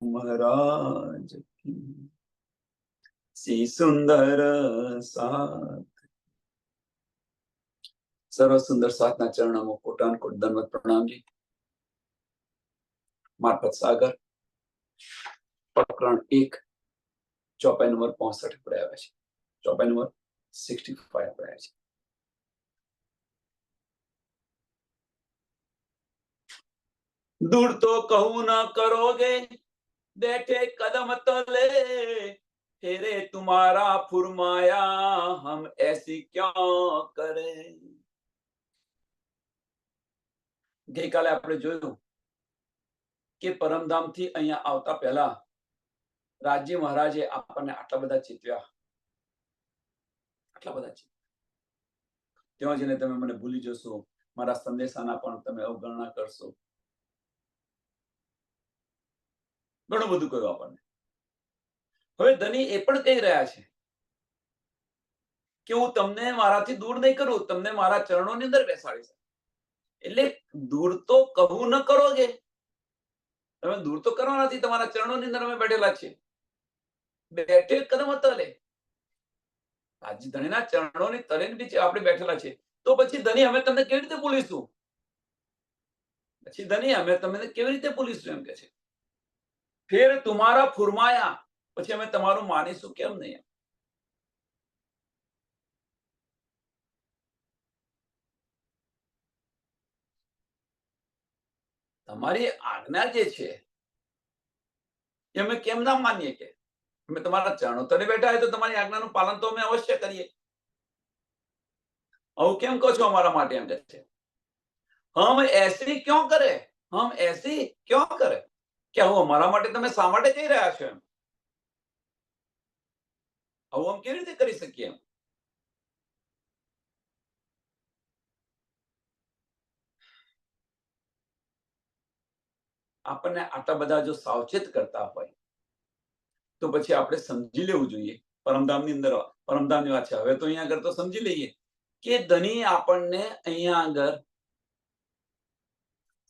महाराज की सी सुंदर साथ। सर्व सुंदर साथना चरणों कोटान कोट दंडवत प्रणाम जी। मार्फत सागर प्रकरण 1 चौपाई नंबर 65 पर आया है। चौपाई नंबर 65 पर आया है। दूर तो कहूं न करोगे, बैठे कदम तले, फेरे तुम्हारा फुरमाया, हम ऐसी क्यों करें। ગઈકાલે આપણે જોયું કે પરમધામથી અહીંયા આવતા પહેલા રાજ્ય મહારાજે આપણને આટલા બધા ચિતવ્યા, આટલા બધા ચિતવ્યા. ત્યાં જઈને તમે મને ભૂલી જશો, મારા સંદેશાના પણ તમે અવગણના કરશો, ઘણું બધું કહ્યું આપણને. હવે ધની એ પણ કહી રહ્યા છે કે હું તમને મારાથી દૂર નહીં કરું, તમને મારા ચરણોની અંદર બેસાડીશ. એટલે દૂર તો કહું ન કરોગે, તમે દૂર તો કરવાના નથી, તમારા ચરણોની અંદર અમે બેઠેલા છીએ. બેઠે કદમ તલે, આજે ધણીના ચરણોની તલેની નીચે આપણે બેઠેલા છે, તો પછી ધની અમે તમને કેવી રીતે ભૂલીશું? પછી ધની અમે તમને કેવી રીતે ભૂલીશું એમ કે છે. ફેર તુમારા ફુરમાયા, પછી અમે તમારું માનીશું કેમ નહીં? તમારી આજ્ઞા જે છે એ અમે કેમ ના માનીએ? કે અમે તમારા ચરણો તળે બેઠા હોય તો તમારી આજ્ઞાનું પાલન તો અમે અવશ્ય કરીએ. આવું કેમ કહો છો અમારા માટે? એમ કે છે હમ એસી ક્यों કરે, હમ એસી ક્यों કરે, કે આવું અમારા માટે તમે શા માટે કહી રહ્યા છો? એમ આવું આમ કેવી રીતે કરી શકીએ? એમ આપણને આટલા બધા જો સાવચેત કરતા હોય તો પછી આપણે સમજી લેવું જોઈએ. પરમધામની અંદર પરમધામની વાત છે. હવે તો અહીંયા આગળ તો સમજી લઈએ કે ધની આપણને અહીંયા આગળ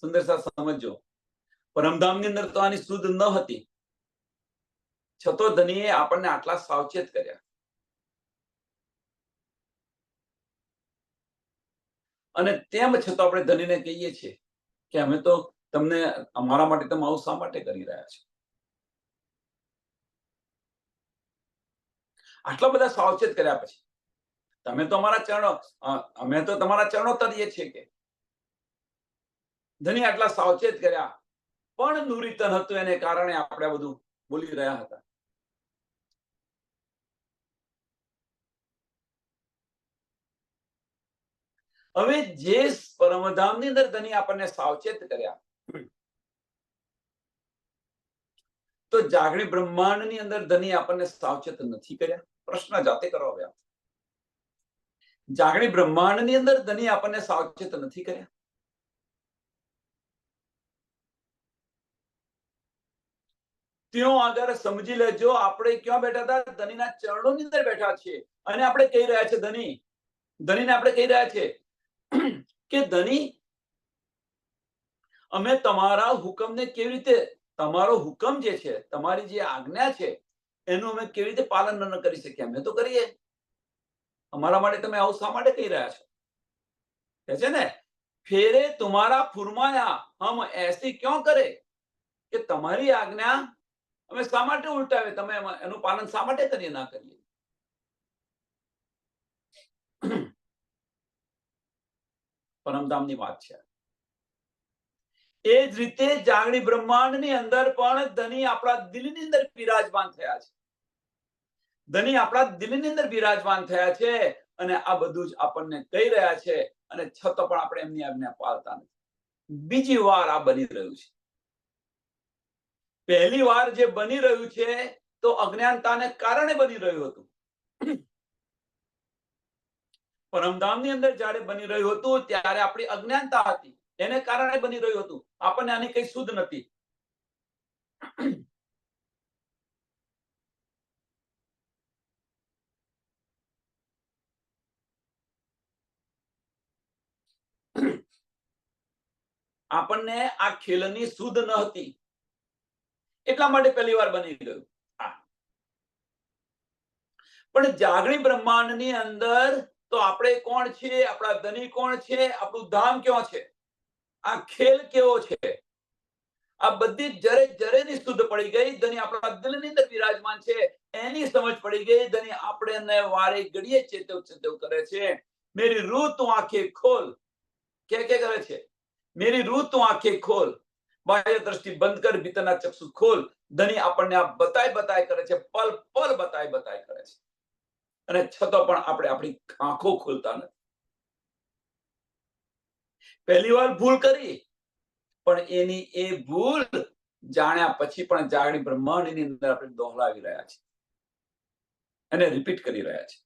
સુંદરતા સમજો, પરમધામની અંદર તો આની શુદ્ધ ન હતી, છતાં ધનીએ આપણને આટલા સાવચેત કર્યા. અને તેમ છતાં આપણે ધનીને કહીએ છીએ કે અમે તો તમને અમારા માટે તમે આવું શા માટે કરી રહ્યા છો? આટલા બધા સાવચેત કર્યા પછી તમે તો અમારા ચરણો, અમે તો તમારા ચરણો તરીએ છીએ. કે ધની આટલા સાવચેત કર્યા પણ દુરીતન હતું, એને કારણે આપણે બધું બોલી રહ્યા હતા. હવે જે પરમધામની અંદર ધની આપણને સાવચેત કર્યા, તો જાગણી બ્રહ્માંડની અંદર ધની આપણને સાવચેત નથી કર્યા? પ્રશ્ન જાતે કરો. હવે જાગણી બ્રહ્માંડની અંદર ધની આપણને સાવચેત નથી કર્યા? ત્યાં આગળ સમજી લેજો, આપણે ક્યાં બેઠા હતા? ધનીના ચરણોની અંદર બેઠા છીએ. અને આપણે કહી રહ્યા છે ધનીને આપણે કહી રહ્યા છે કે ધની, અમે તમારા હુકમને કેવી રીતે, તમારો હુકમ જે છે, તમારી જે આજ્ઞા છે, એનું અમે કેવી રીતે પાલન ન કરી શકીએ? અમે તો કરીએ. અમારા માટે તમે આવું શા માટે કહી રહ્યા છો? કે છે ને, ફેરે તુમારા ફુરમાયા, હમ એસી ક્यों કરે, કે તમારી આજ્ઞા અમે શા માટે ઉલટાવે, તમે એનું પાલન શા માટે કરીએ ના કરીએ? પરમધામની વાત છે. એ જ રીતે જાગણી બ્રહ્માંડની અંદર પણ ધની આપણા દિલની અંદર બિરાજમાન થયા છે. ધની આપણા દિલની અંદર બિરાજમાન થયા છે અને આ બધું જ આપણને કહી રહ્યા છે, અને છતાં પણ આપણે એમની આજ્ઞા પાળતા નથી. બીજી વાર આ બની રહ્યું છે. પહેલી વાર જે બની રહ્યું છે તો અજ્ઞાનતાને કારણે બની રહ્યું હતું. પરમધામની અંદર જ્યારે બની રહ્યું હતું ત્યારે આપણી અજ્ઞાનતા હતી, એને કારણે બની રહ્યું હતું. આપણને આની કઈ શુદ્ધ નથી. આપણને આ ખેલની શુદ્ધ ન હતી. એટલા માટે પહેલી વાર બની ગયું. હા, પણ જાગણી બ્રહ્માંડની અંદર તો આપણે કોણ છે, આપણા ધની કોણ છે, આપણું ધામ ક્યાં છે, આ ખેલ કેવો છે, આ બધી જરે જરેની શુદ્ધ પડી ગઈ. ધની આપણા દિલની અંદર વિરાજમાન છે, એની સમજ પડી ગઈ. ધની આપણે વારે ઘડીએ ચેતવ ચેતવ કરે છે. મેરી રૂહ તું આંખે ખોલ, કે કરે છે, મેરી રૂહ તું આંખે ખોલ, બાહ્ય દ્રષ્ટિ બંધ કર, ભીતરના ચક્ષુ ખોલ. ધની આપણને આ બતાય બતાય કરે છે, પલ પલ બતાય બતાય કરે છે, અને છતાં પણ આપણે આપણી આંખો ખોલતા નથી. પહેલી વાર ભૂલ કરી, પણ એની એ ભૂલ જાણ્યા પછી પણ જાગણી બ્રહ્માંડની અંદર આપણે દોહરાવી રહ્યા છે, અને રિપીટ કરી રહ્યા છે.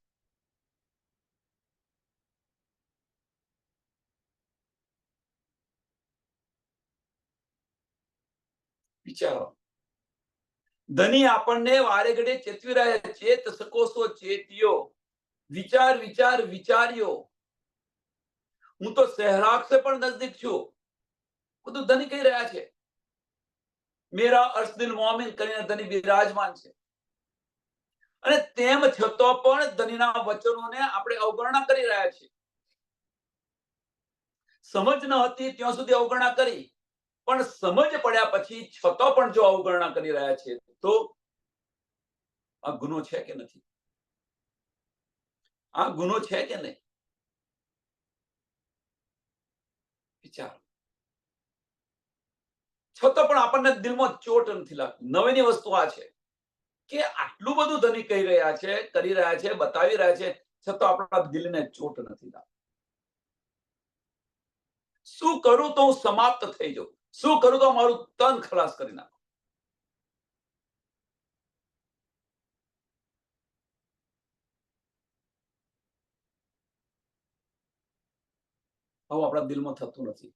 વિચારો, ધની આપણને વારે ઘડીએ ચેતવી રહ્યા છે, ચેત શકો છો ચેત્યો, વિચાર વિચાર વિચાર્યો. હું તો સહેરાગ સે પણ નજદીક છું, બધું ધની કહી રહ્યા છે. મેરા અર્શ દિલ મોમિન કરીને ધની વિરાજમાન છે, અને તેમ છતાં પણ ધનીના વચનોને આપણે અવગણના કરી રહ્યા છીએ. સમજ ન હતી ત્યાં સુધી અવગણના કરી, પણ સમજ પડ્યા પછી છતાં પણ જો અવગણના કરી રહ્યા છે, તો આ ગુનો છે કે નથી? આ ગુનો છે કે નહીં? વિચારો. છતાં પણ આપણને દિલમાં ચોટ નથી લાગતી. નવીની વસ્તુ આ છે કે આટલું બધું ધની કહી રહ્યા છે, કરી રહ્યા છે, બતાવી રહ્યા છે, છતાં આપણા દિલને ચોટ નથી લાગતી. શું કરું તો હું સમાપ્ત થઈ જાઉં? શું કરું તો મારું તન ખલાસ કરી નાખું? આવું આપણા દિલમાં થતું નથી.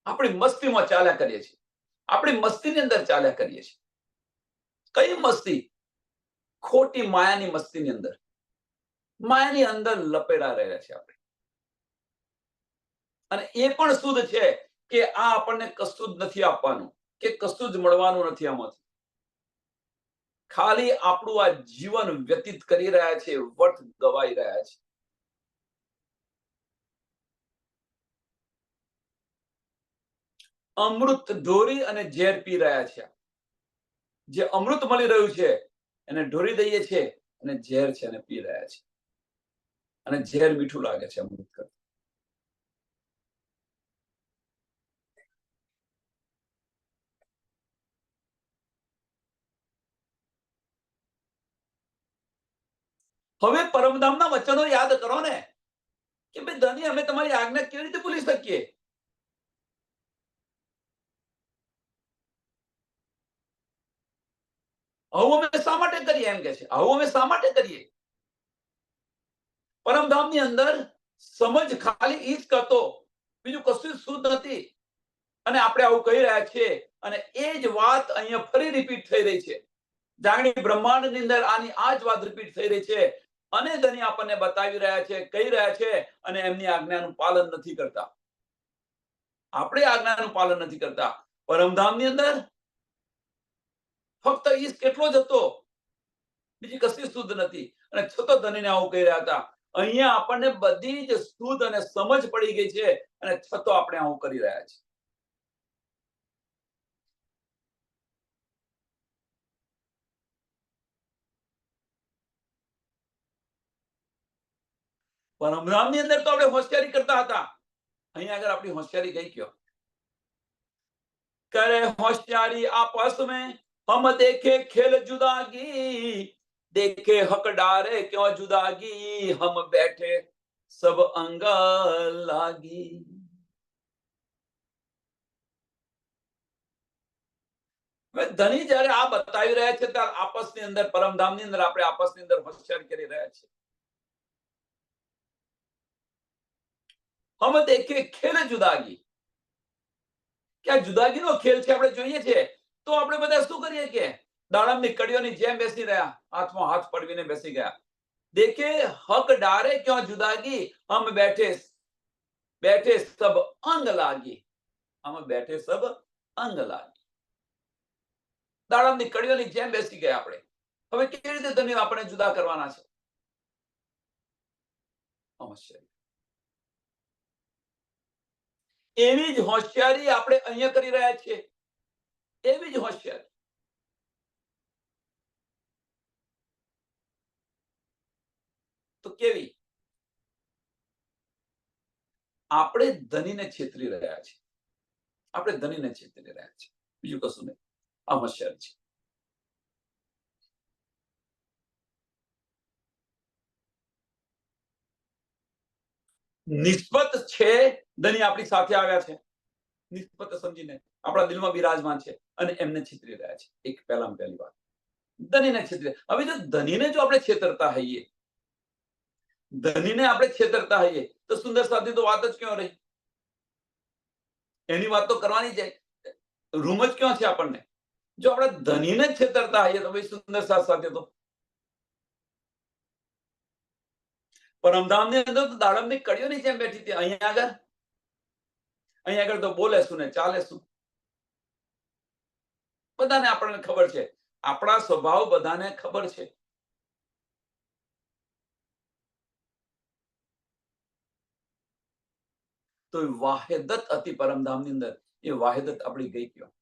આપણી મસ્તીમાં ચાલ્યા કરીએ છીએ, આપણી મસ્તીની અંદર ચાલ્યા કરીએ છીએ. કઈ મસ્તી? ખોટી માયાની મસ્તીની અંદર, માયાની અંદર લપેડા રહ્યા છે આપણે. અને એ પણ શુદ્ધ છે કે આ આપણને કશું જ નથી આપવાનું, કે કશું જ મળવાનું નથી આમાંથી. ખાલી આપણું આ જીવન વ્યતીત કરી રહ્યા છે, વર્થ ગવાઈ રહ્યા છે. અમૃત ઢોરી અને ઝેર પી રહ્યા છે. જે અમૃત મળી રહ્યું છે એને ઢોરી દઈએ છે, અને ઝેર છે એને પી રહ્યા છે, અને ઝેર મીઠું લાગે છે અમૃત કરતા. હવે પરમધામના વચનો યાદ કરો ને, કે ભાઈ ધની અમે તમારી આજ્ઞા કેવી રીતે ભૂલી શકીએ? આવું અમે શા માટે કરીએ? એમ કે છે, આવું અમે શા માટે કરીએ? પરમધામની અંદર સમજ ખાલી ઈ જ કરતો, બીજું કશું શુદ્ધ નથી. અને આપણે આવું કહી રહ્યા છીએ, અને એ જ વાત અહીંયા ફરી રિપીટ થઈ રહી છે. જાગણી બ્રહ્માંડની અંદર આની આ જ વાત રિપીટ થઈ રહી છે, અને ધની આપણને બતાવી રહ્યા છે, કહી રહ્યા છે, અને એમની આજ્ઞાનું પાલન નથી કરતા. આપણે આજ્ઞાનું પાલન નથી કરતા. પરમધામની અંદર ફક્ત ઈશ કેટલો જ હતો, બીજી કશી શુદ્ધ નથી, અને છતાં ધનીને આવું કહી રહ્યા હતા. અહીંયા આપણને બધી જ શુદ્ધ અને સમજ પડી ગઈ છે, અને છતાં આપણે આવું કરી રહ્યા છીએ. પરમધામની અંદર તો આપણે હોશિયારી કરતા હતા, અહીંયા આગળ આપણી હોશિયારી ગઈ ક્યાં? करे होशियारी आपस में, हम देखे खेल जुदागी, देखे हक डारे क्यों जुदागी, हम बैठे सब अंग लागी. ધની જયારે આ બતાવી રહ્યા છે, ત્યારે આપસની અંદર, પરમધામની અંદર આપણે આપસની અંદર હોશિયારી કરી રહ્યા છીએ. હમ દેખે ખેલ જુદાગી, કે આ જુદાગીનો ખેલ છે, આપણે જોઈએ છે. તો આપણે બધા શું કરીએ કે દાડમની કડીઓની જેમ બેસી રહ્યા, હાથમાં હાથ પડવીને બેસી ગયા. દેખે હક ડારે ક્યાં જુદાગી, હમ બેઠે બેઠે સબ અંગ લાગી, આમાં બેઠે સબ અંગ લાગી. દાડમની કડીઓની જેમ બેસી ગયા આપણે. હવે કેવી રીતે ધન્ય આપણે જુદા કરવાના છે? હોશિયારી. એવી જ હોશિયારી આપણે અહીંયા કરી રહ્યા છીએ. એવી જ હોશિયારી. તો કેવી? આપણે ધનીને છેતરી રહ્યા છીએ. આપણે ધનીને છેતરી રહ્યા છીએ, બીજું કશું નહીં. આ હોશિયારી છે. નિસ્બત છે, ધની આપણી સાથે આવ્યા છે, નિસ્બત સમજીને આપણા દિલમાં બિરાજમાન છે અને એમને છેતરી રહ્યા છે. એક પહેલામાં પહેલી વાત, ધનીને છેતરી. હવે જો ધનીને જો આપણે છેતરતા હોઈએ, ધનીને આપણે છેતરતા હોઈએ તો સુંદર સાથી તો વાત જ ક્યાં રહી? એની વાત તો કરવાની છે, રૂમ જ ક્યાં છે આપણને? જો આપણે ધનીને જ છેતરતા હોઈએ તો ભાઈ સુંદર સાથ સાથે તો પરમધામની અંદર તો દાડમની કડીઓની જેમ બેઠી હતી. અહીંયા આગળ તો બોલે શું ને ચાલે શું? બધાને આપણને ખબર છે, આપણા સ્વભાવ બધાને ખબર છે. તો વાહેદત હતી પરમધામની અંદર, એ વાહેદત આપણી ગઈ ક્યાં?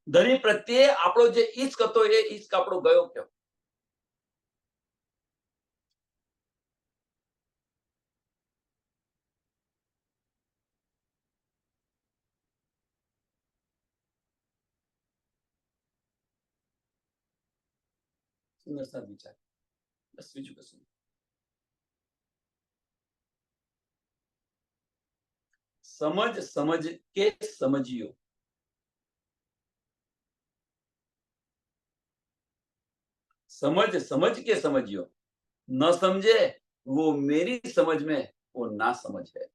ધની પ્રત્યે આપણો જે ઈશ્ક હતો એ ઈશ્ક આપણો ગયો ક્યાં? સુંદર સાથ વિચાર, બસ બીજું કશું. સમજ સમજ કે સમજિયો, समझ समझ के समझियो, न समझे वो मेरी समझ में वो ना समझ है.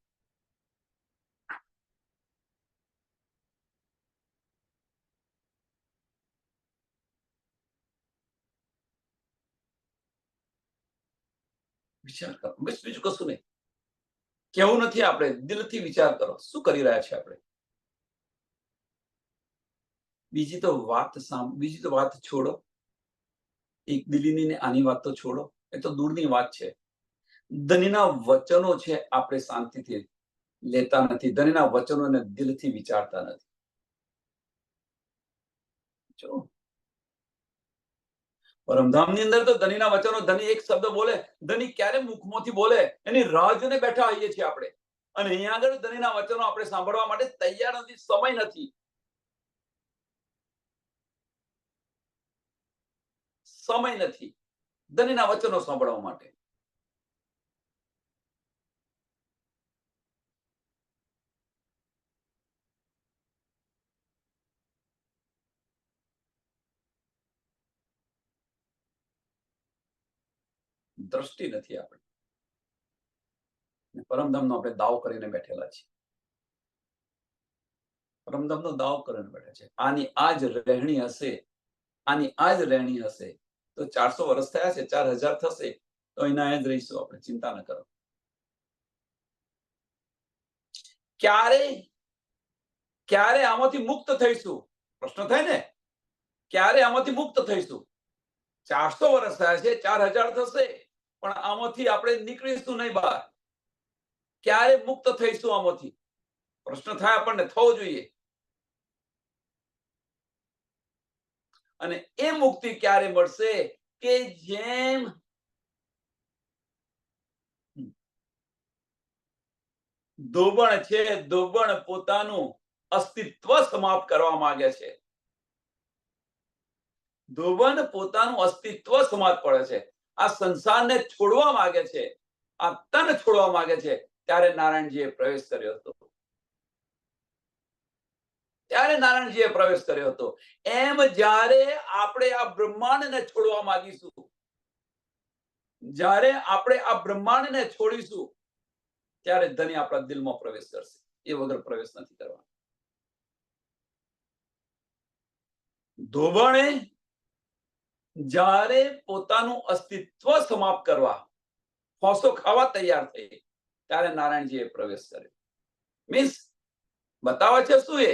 વિચાર કરો, બસ બીજું કશું નહીં. કેવું નથી, આપણે દિલથી વિચાર કરો શું કરી રહ્યા છે આપણે. બીજી તો વાત છોડો. એક દિલીની ને આની વાત તો છોડો, એ તો દૂરની વાત છે. ધનીના વચનો છે, આપણે શાંતિથી લેતા નથી. ધનીના વચનોને દિલથી વિચારતા નથી. જો પરમધામની અંદર તો ધનીના વચનો, ધની એક શબ્દ બોલે, ધની ક્યારે મુખમાંથી બોલે એની રાહ જોઈને બેઠા હોઈએ છીએ આપણે. અને અહીંયા આગળ ધનીના વચનો આપણે સાંભળવા માટે તૈયાર નથી, સમય નથી. સમય નથી ધનીના વચનો સાંભળવા માટે. દ્રષ્ટિ નથી આપણે. પરમધામનો આપણે દાવ કરીને બેઠેલા છીએ. પરમધામનો દાવ કરીને બેઠા છે. આની આ જ રહેણી હશે, આની આ જ રહેણી હશે તો 400 વર્ષ થયા છે, 4000 થશે તો એના જ રહીશું આપણે. ચિંતા ન કરો. ક્યારે આમાંથી મુક્ત થઈશું? પ્રશ્ન થાય ને, ક્યારે આમાંથી મુક્ત થઈશું? 400 વર્ષ થયા છે, 4000 થશે, પણ આમાંથી આપણે નીકળીશું નહીં બહાર. ક્યારે મુક્ત થઈશું આમાંથી? પ્રશ્ન થાય આપણને, થવો જોઈએ. અને એ મુક્તિ ક્યારે મળશે? કે જેમ ધોબણ છે, ધોબણ પોતાનું અસ્તિત્વ સમાપ્ત કરવા માંગે છે. ધોબણ પોતાનું અસ્તિત્વ સમાપ્ત પડે છે, આ સંસારને છોડવા માંગે છે, આ તન છોડવા માંગે છે. ત્યારે નારાયણજીએ પ્રવેશ કર્યો હતો. એમ જ્યારે આપણે આ બ્રહ્માંડને છોડવા માંગીશું, જ્યારે આપણે આ બ્રહ્માંડને છોડીશું, ત્યારે ધની આપણા દિલમાં પ્રવેશ કરશે. એ વગર પ્રવેશ નથી કરવાનો. ધોબણે જ્યારે પોતાનું અસ્તિત્વ સમાપ્ત કરવા ફોસો ખાવા તૈયાર થઈ ત્યારે નારાયણજીએ પ્રવેશ કર્યો. મીન્સ બતાવે છે શું એ?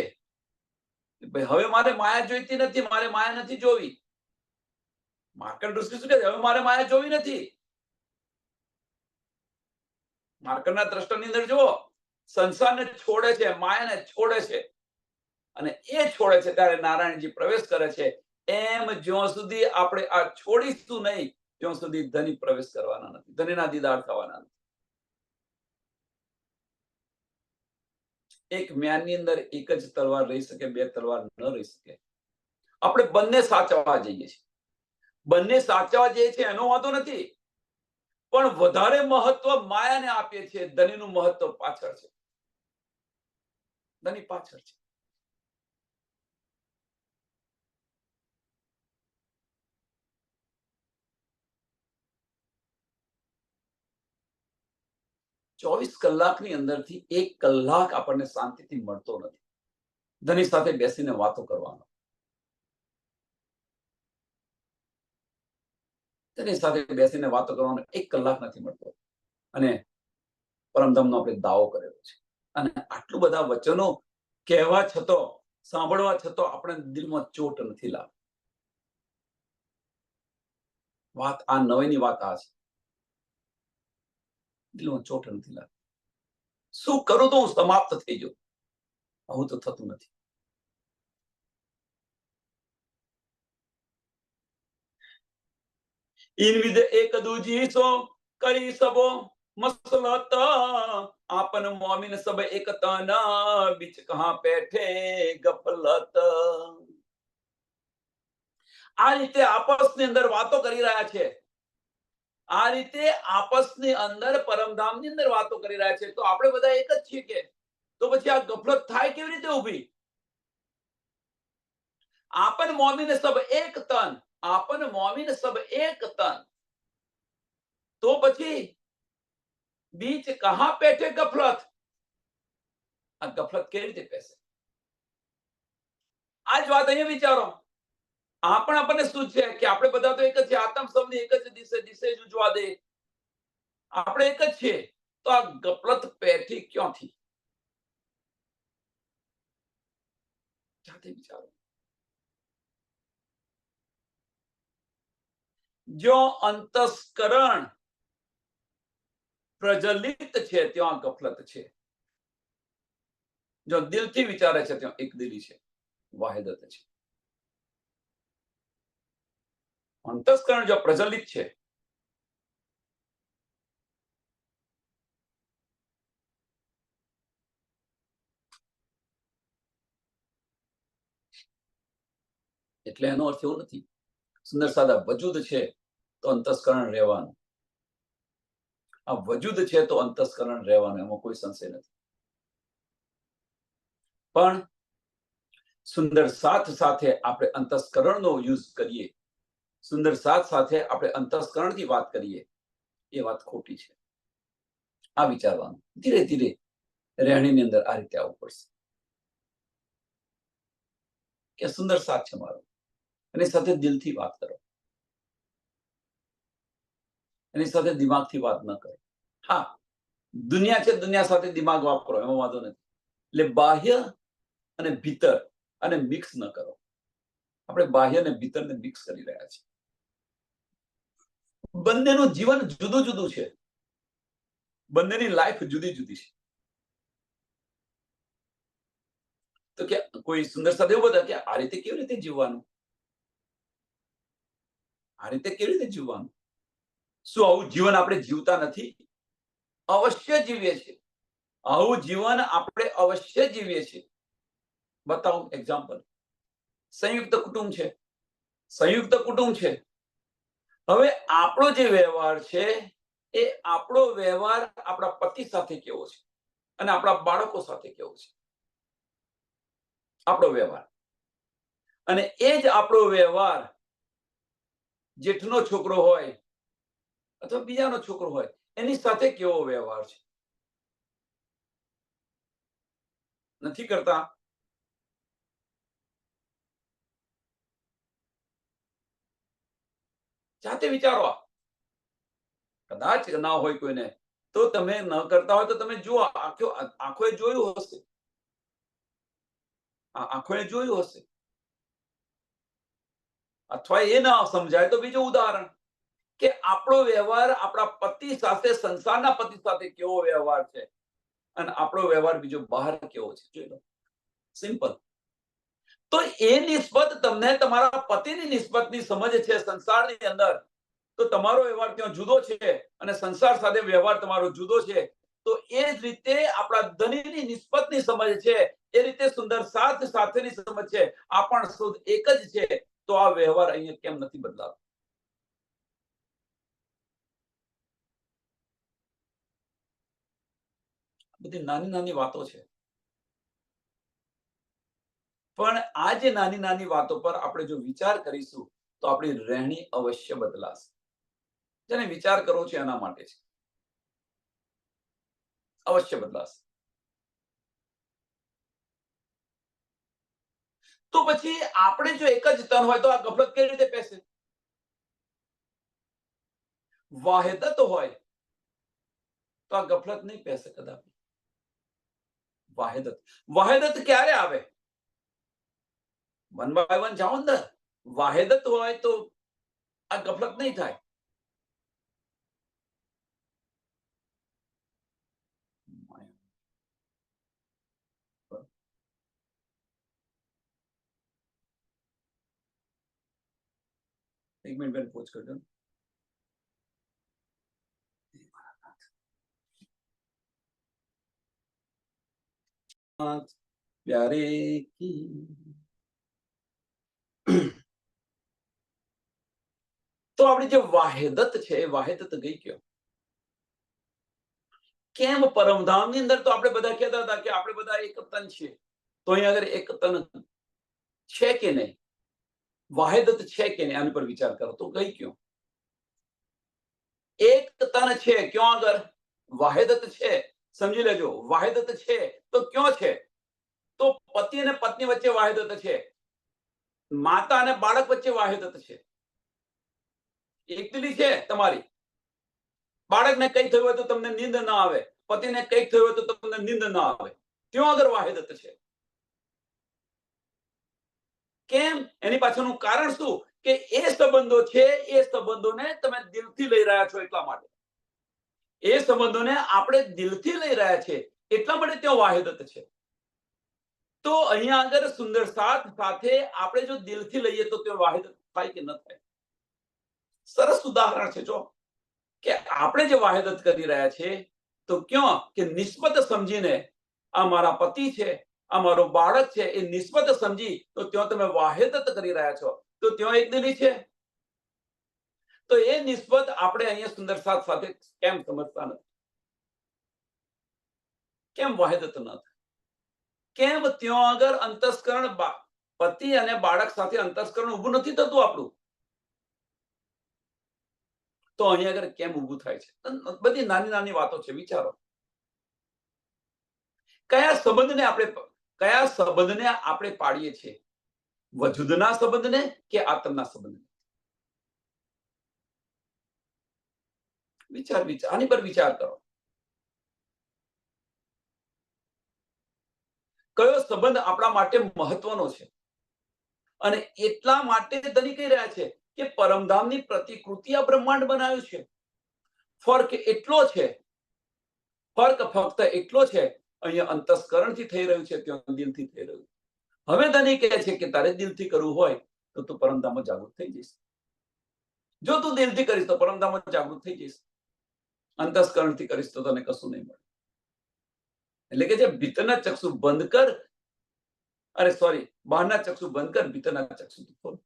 ભાઈ હવે મારે માયા જોઈતી નથી, મારે માયા નથી જોવી. માર્કંડ ઋષિ શું કહે છે? હવે મારે માયા જોવી નથી. માર્કંડના દ્રષ્ટાની અંદર જુઓ, સંસારને છોડે છે, માયાને છોડે છે, અને એ છોડે છે ત્યારે નારાયણજી પ્રવેશ કરે છે. એમ જ્યાં સુધી આપણે આ છોડીશું નહીં, ત્યાં સુધી ધની પ્રવેશ કરવાના નથી, ધનીના દીદાર થવાના નથી. એક મ્યાનની અંદર એક જ તલવાર રહી શકે, બે તલવાર ન રહી શકે. આપણે બંને સાચવવા જઈએ છીએ. બંને સાચવવા જઈએ છીએ એનો વાંધો નથી, પણ વધારે મહત્વ માયાને આપીએ છીએ. ધનીનું મહત્વ પાછળ છે. ધની પાછળ છે. ચોવીસ કલાકની અંદરથી 1 કલાક આપણને શાંતિથી મળતો નથી ધની સાથે બેસીને વાતો કરવાનો. તેની સાથે બેસીને વાતો કરવાનો 1 કલાક નથી મળતો. અને પરમધામનો આપણે દાવો કરેલો છે. અને આટલું બધા વચનો કહેવા છતાં, સાંભળવા છતાં આપણે દિલમાં ચોટ નથી લાગતી. વાત આ નવાઈની વાત આ છે. દિલમાં ચોટ નથી લાગતી. શું કરું તો હું સમાપ્ત થઈ જાઉં? આવું તો થતું નથી. इन विध एक दूजी सो करी सबो मसलत आपन मोमिन सब एक तना बीच कहां बैठे गफलत. આ રીતે આપસની અંદર વાતો કરી રહ્યા છે. આ રીતે આપસની અંદર પરમધામની અંદર વાતો કરી રહ્યા છે. તો આપણે બધા એક જ છીએ કે? તો પછી આ ગફલત થાય કેવી રીતે ઊભી? આપન મોમિન સબ એક તન, આપન મોમિન સબ એક તન, તો પછી बीच कहां बैठे गफलत? આ ગફલત કેવી રીતે બેસે? આ જ વાત અહીંયા વિચારો. આ પણ આપણને શું છે કે આપણે બધા તો એક જ છે. આત્મ સૌની એક જ દિશે દિશે જ ઉજવા દે. આપણે એક જ છીએ. તો આ ગફલત પેઠી ક્યાંથી? જાતે વિચારો. જો અંતસ્કરણ પ્રજ્વલિત છે ત્યાં ગફલત છે. જો દિલથી વિચારે છે ત્યાં એક દિલી છે, વાહિદત છે. અંતસ્કરણ જો પ્રજ્વલિત છે, એટલે એનો અર્થ એવો નથી સુંદર સાદા વજૂદ છે તો અંતસ્કરણ રહેવાનું. આ વજૂદ છે તો અંતસ્કરણ રહેવાનું, એમાં કોઈ સંશય નથી. પણ સુંદર સાથ સાથે આપણે અંતસ્કરણનો યુઝ કરીએ, સુંદર સાથ સાથે આપણે અંતસ્કરણથી વાત કરીએ, એ વાત ખોટી છે. આ વિચારવાનું. ધીરે ધીરે રહેણીની અંદર આ રીતે આવવું પડશે કે સુંદર સાથ છે મારો, એની સાથે દિલથી વાત કરો, એની સાથે દિમાગથી વાત ન કરો. હા, દુનિયા છે, દુનિયા સાથે દિમાગ વાપરો, એમાં વાંધો નથી. એટલે બાહ્ય અને ભીતર અને મિક્સ ન કરો. આપણે બાહ્ય અને ભીતરને મિક્સ કરી રહ્યા છીએ. બંનેનું જીવન જુદું જુદું છે. બંનેની લાઈફ જુદી જુદી છે. તો કે કોઈ સુંદર સાથ એવું બધા કે આ રીતે કેવી રીતે જીવવાનું? આ રીતે કેવી રીતે જીવવાનું? શું આવું જીવન આપણે જીવતા નથી? અવશ્ય જીવીએ છીએ. આવું જીવન આપણે અવશ્ય જીવીએ છીએ. બતાવું એક્ઝામ્પલ. સંયુક્ત કુટુંબ છે. સંયુક્ત કુટુંબ છે. હવે આપણો જે વ્યવહાર છે એ આપણો વ્યવહાર આપણા પતિ સાથે કેવો છે અને આપણા બાળકો સાથે કેવો છે, આપણો વ્યવહાર. અને એ જ આપણો વ્યવહાર જેઠનો છોકરો હોય અથવા બીજાનો છોકરો હોય એની સાથે કેવો વ્યવહાર છે? નથી કરતા. જાતે વિચારો. કદાચ ના હોય કોઈને, તો તમે ન કરતા હોય તો તમે જુઓ, આંખોએ જોયું હશે, આંખોએ જોયું હશે. અથવા એ ના સમજાય તો બીજું ઉદાહરણ, કે આપણો વ્યવહાર આપણા પતિ સાથે, સંસારના પતિ સાથે કેવો વ્યવહાર છે અને આપણો વ્યવહાર બીજો બહાર કેવો છે, જોઈ લો. સિમ્પલ. તો એ નિસ્બત તમને તમારા પતિની નિસ્બતની સમજ છે સંસારની અંદર, તો તમારો વ્યવહાર ત્યાં જુદો છે અને સંસાર સાથે વ્યવહાર તમારો જુદો છે. તો એ જ રીતે આપણા ધનીની નિસ્બતની સમજ છે, એ રીતે સુંદર સાથ સાથેની સમજ છે, આ પણ શુદ્ધ એક જ છે. તો આ વ્યવહાર અહીંયા કેમ નથી બદલાતો? બધી નાની નાની વાતો છે, પણ આ જે નાની નાની વાતો પર આપણે જો વિચાર કરીશું તો આપણી રહેણી અવશ્ય બદલાશે. જેને વિચાર કરવો છે એના માટે છે, અવશ્ય બદલાશે. તો પછી આપણે જો એક જ તન હોય તો આ ગફલત કેવી રીતે પેસે? વાહિદત હોય તો આ ગફલત નહીં પેસે કદાપી. વાહિદત ક્યારે આવે? વન બાય વન જાઓ અંદર. વાહિદત હોય તો આ ગફલત નહીં થાય. એક મિનિટ બેન પૂછ કરજો. प्यारे की તો આપણી જે વાહિદત છે એ વાહિદત ગઈ ક્યાં? કેમ પરમધામની અંદર તો આપણે બધા કહેતા હતા કે આપણે બધા એક તન છીએ, તો અહીંયા આગળ એક તન છે કે નહીં, વાહિદત છે કે નહીં, આની પર વિચાર કરો તો ગઈ ક્યાં? એક તન છે, ક્યાં આગળ વાહિદત છે? સમજી લેજો, વાહિદત છે તો ક્યાં છે? તો પતિ અને પત્ની વચ્ચે વાહિદત છે, માતા અને બાળક વચ્ચે વાહિદત છે. એકલી છે તમારી. બાળકને કંઈક થયું હોય તો તમને નીંદ ના આવે, પતિને કંઈક થયું હોય તો તમને નીંદ ના આવે. ત્યાં આગળ વાહિદત છે. કેમ? એની પાછળનું કારણ શું? કે એ સંબંધો છે, એ સંબંધોને તમે દિલથી લઈ રહ્યા છો એટલા માટે. એ સંબંધોને આપણે દિલથી લઈ રહ્યા છે એટલા માટે ત્યાં વાહિદત છે. તો અહીંયા આગળ સુંદર સાથ સાથે આપણે જો દિલથી લઈએ તો તે વાહિદત થાય કે ન થાય? સરસ ઉદાહરણ છે. જો કે આપણે જે વાહિદત કરી રહ્યા છે તો ક્યાં કે નિસ્બત સમજીને, આ મારા પતિ છે, આ મારો બાળક છે, એ નિસ્બત સમજી તો ત્યાં તમે વાહિદત કરી રહ્યા છો. તો ત્યાં એક દિલી છે. તો એ નિસ્બત આપણે અહીંયા સુંદર સાથ સાથે કેમ સમજતા નથી? કેમ વાહિદત ન થાય? કેમ ત્યાં આગળ અંતસ્કરણ, પતિ અને બાળક સાથે અંતસ્કરણ ઊભું નથી થતું આપણું? તો અહીંયા આગળ કેમ ઊભું થાય છે? બધી નાની નાની વાતો છે, વિચારો. કયા સંબંધને આપણે પાડીએ છીએ? વજૂદના સંબંધને કે આત્મના સંબંધને? વિચાર આની પર વિચાર કરો. કયો સંબંધ આપણા માટે મહત્વનો છે? અને એટલા માટે ધની કહી રહ્યા છે કે પરમધામની પ્રતિકૃતિ આ બ્રહ્માંડ બનાવ્યું છે. ફર્ક એટલો છે, ફર્ક ફક્ત એટલો છે, અહીંયા અંતસ્કરણથી થઈ રહ્યું છે, ત્યાં દિલથી થઈ રહ્યું. હવે ધની કહે છે કે તારે દિલથી કરવું હોય તો તું પરમધામમાં જાગૃત થઈ જઈશ. જો તું દિલથી કરીશ તો પરમધામમાં જાગૃત થઈ જઈશ. અંતસ્કરણથી કરીશ તો તને કશું નહીં મળે. એટલે કે જે ભીતરના ચક્ષુ બંધ કર, અરે સોરી, બહારના ચક્ષુ બંધ કર, ભીતરના ચક્ષુ ખોલ.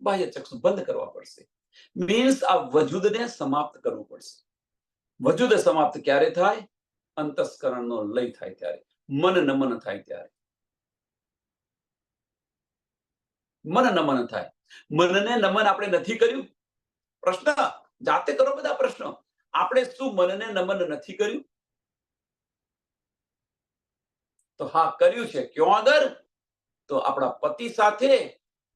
બાહ્ય ચક્ષુ બંધ કરવા પડશે. મીન્સ આ વજૂદને સમાપ્ત કરવું પડશે. વજૂદ સમાપ્ત ક્યારે થાય? અંતસ્કરણનો લય થાય ત્યારે, મન નમન થાય ત્યારે. મન નમન થાય. મનને નમન આપણે નથી કર્યું? પ્રશ્ન જાતે કરો. બધા પ્રશ્નો. આપણે શું મનને નમન નથી કર્યું? તો હા, કર્યું છે. ક્યાં આગળ? તો આપણા પતિ સાથે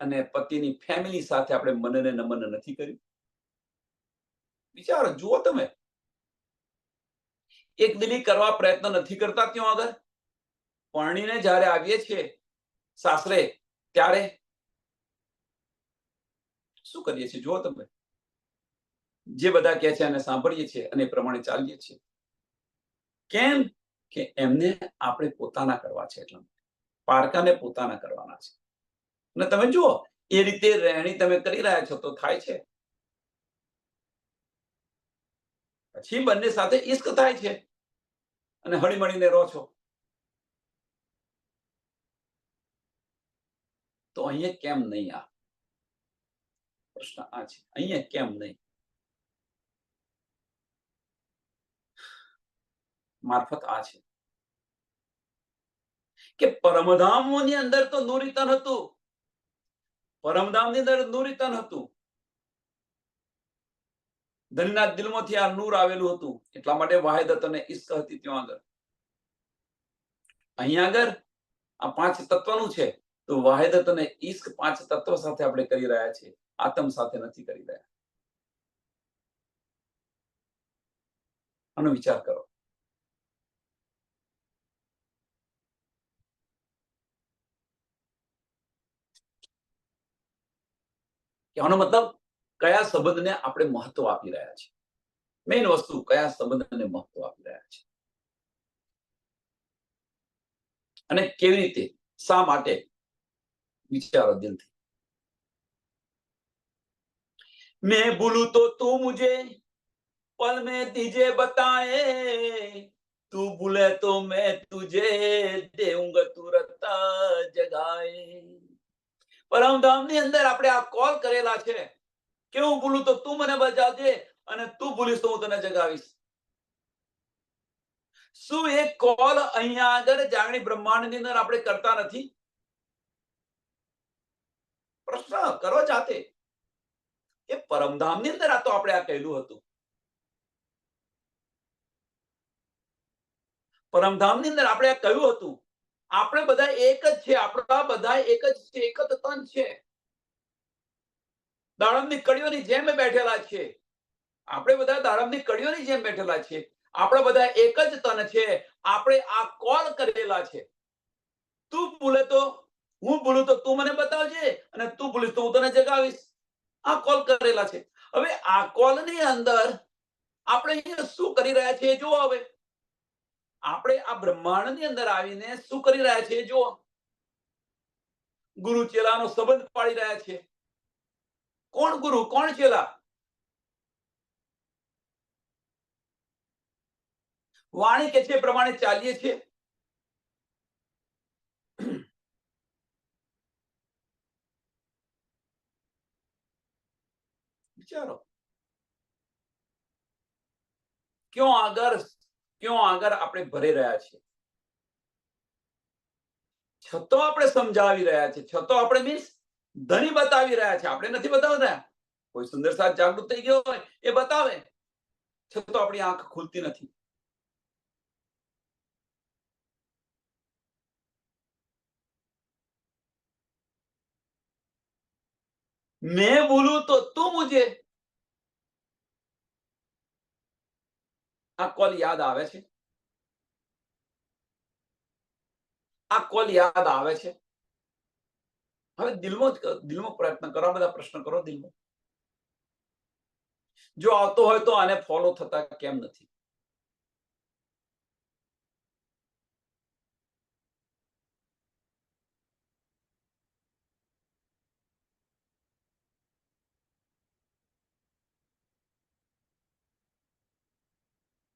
અને પતિની ફેમિલી સાથે આપણે મનને નમન નથી કર્યું. વિચારો, જુઓ તમે, એક દિલી કરવા પ્રયત્ન નથી કરતા ત્યાં આગળ. પરણીને જ્યારે આવીએ છીએ સાસરે, ત્યારે શું કરીએ છીએ જુઓ તમે. જે બધા કહે છે એને સાંભળીએ છીએ અને એ પ્રમાણે ચાલીએ છીએ. કેમ? કે એમને આપણે પોતાના કરવા છે, એટલા પારકાને પોતાના કરવાના છે. અને તમે જુઓ, એ રીતે રહેણી તમે કરી રહ્યા છો તો થાય છે. પછી બંને સાથે ઈશ્ક થાય છે અને હળીમળીને રહો છો. તો અહીંયા કેમ નહીં? આ પ્રશ્ન આ છે, અહીંયા કેમ નહીં? મારફત આ છે કે પરમધામોની અંદર તો નૂરીતન હતું. પરમધામની અંદર નૂરીતન હતું. ધનના દિલમાંથી આ નૂર આવેલું હતું, એટલા માટે વાહિદત અને ઈશ્ક હતી ત્યાં આગળ. અહીંયા આગળ આ પાંચ તત્વનું છે, તો વાહિદત અને ઈશ્ક પાંચ તત્વ સાથે આપણે કરી રહ્યા છીએ, આત્મ સાથે નથી કરી રહ્યા. આનો વિચાર કરો. આનો મતલબ કયા સંબંધને આપણે મહત્વ આપી રહ્યા છીએ. મેઇન વસ્તુ, કયા સંબંધને મહત્વ આપી રહ્યા છે અને કેવી રીતે, શા માટે? વિચારો દિલથી. मैं भूलूं तो तू मुझे पल में दीजे बताए, तू भूले तो मैं तुझे देऊंगा तुरता जगाए. પરમધામની અંદર આપણે આ કોલ કરેલા છે કે હું ભૂલું તો તું મને બચાવજે અને તું ભૂલીશ તો હું તને જગાવીશ. શું એ કોલ અહીંયા આગળ જાગણી બ્રહ્માંડની અંદર આપણે કરતા નથી? પ્રશ્ન કરો જાતે. એ પરમધામની અંદર આ તો આપણે આ કહેલું હતું. પરમધામની અંદર આપણે આ કહ્યું હતું, આપણે બધા એક જ છે, આપણા બધા એક જ છે, એક જ તન છે. દાડમની કડીઓની જેમ બેઠેલા છે. આપણે બધા દાડમની કડીઓની જેમ બેઠેલા છે. આપણે બધા એક જ તન છે. આપણે આ કોલ કરેલા છે. તું ભૂલે તો હું ભૂલું તો તું મને બતાવજે અને તું ભૂલીશ તો હું તને જગાવીશ. આ કોલ કરેલા છે. હવે આ કોલની અંદર આપણે અહીંયા શું કરી રહ્યા છીએ જુઓ. હવે આપણે આ બ્રહ્માંડની અંદર આવીને શું કરી રહ્યા છીએ જુઓ. ગુરુ ચેલાનો સંબંધ પાડી રહ્યા છે. કોણ ગુરુ, કોણ ચેલા? વાણી કે છે પ્રમાણે ચાલીએ છીએ. વિચારો, ક્યાં આગળ આપણે ભરી રહ્યા છીએ, છતો આપણે સમજાવી રહ્યા છીએ, છતો આપણે મીન્સ ધણી બતાવી રહ્યા છે. આપણે નથી બતાવતા. કોઈ સુંદર સાથ જાગૃત થઈ ગયો હોય એ બતાવે, છતો આપણી આંખ ખુલતી નથી. मैं भूलूं तो तू मुझे. આ કોલ યાદ આવે છે? આ કોલ યાદ આવે છે? હવે દિલમાં પ્રયત્ન કરો, બધા પ્રશ્ન કરો દિલમાં. જો આવતો હોય તો આને ફોલો થતા કેમ નથી?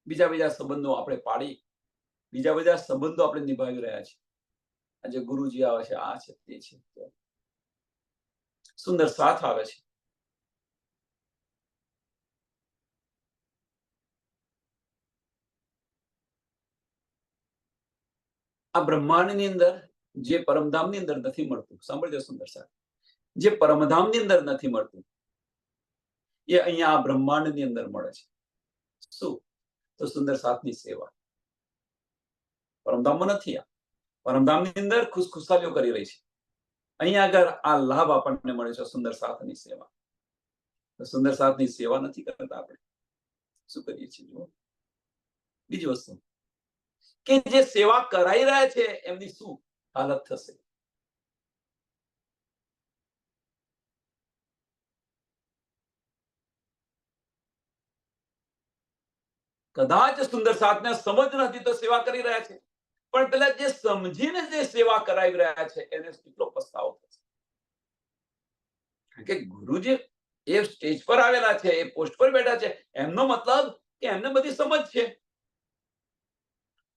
બીજા સંબંધો આપણે પાડી, બીજા સંબંધો આપણે નિભાવી રહ્યા છીએ. આજે ગુરુજી આવે છે, આ છે, તે છે, સુંદર સાથ આવે છે. આ બ્રહ્માંડની અંદર જે પરમધામની અંદર નથી મળતું, સાંભળજો સુંદર સાથ, જે પરમધામની અંદર નથી મળતું એ અહીંયા આ બ્રહ્માંડની અંદર મળે છે. શું? તો સુંદર સાથની સેવા. પરમધામમાં નથી. આ પરમધામની અંદર ખુશખુશાલીઓ કરી રહી છે. અહીંયા આગળ આ લાભ આપણને મળે છે, સુંદર સાથની સેવા. સુંદર સાથની સેવા નથી કરતા આપણે. શું કરીએ છીએ જુઓ. બીજી વસ્તુ કે જે સેવા કરાઈ રહ્યા છે એમની શું હાલત થશે. કદાચ સુંદર સાથને સમજ નથી તો સેવા કરી રહ્યા છે, પણ પેલા જે સમજીને જે સેવા કરાવી રહ્યા છે એને કેટલો પસ્તાવો થશે. કારણ કે ગુરુજી એ સ્ટેજ પર આવેલા છે, એ પોસ્ટ પર બેઠા છે, એમનો મતલબ કે એમને બધી સમજ છે,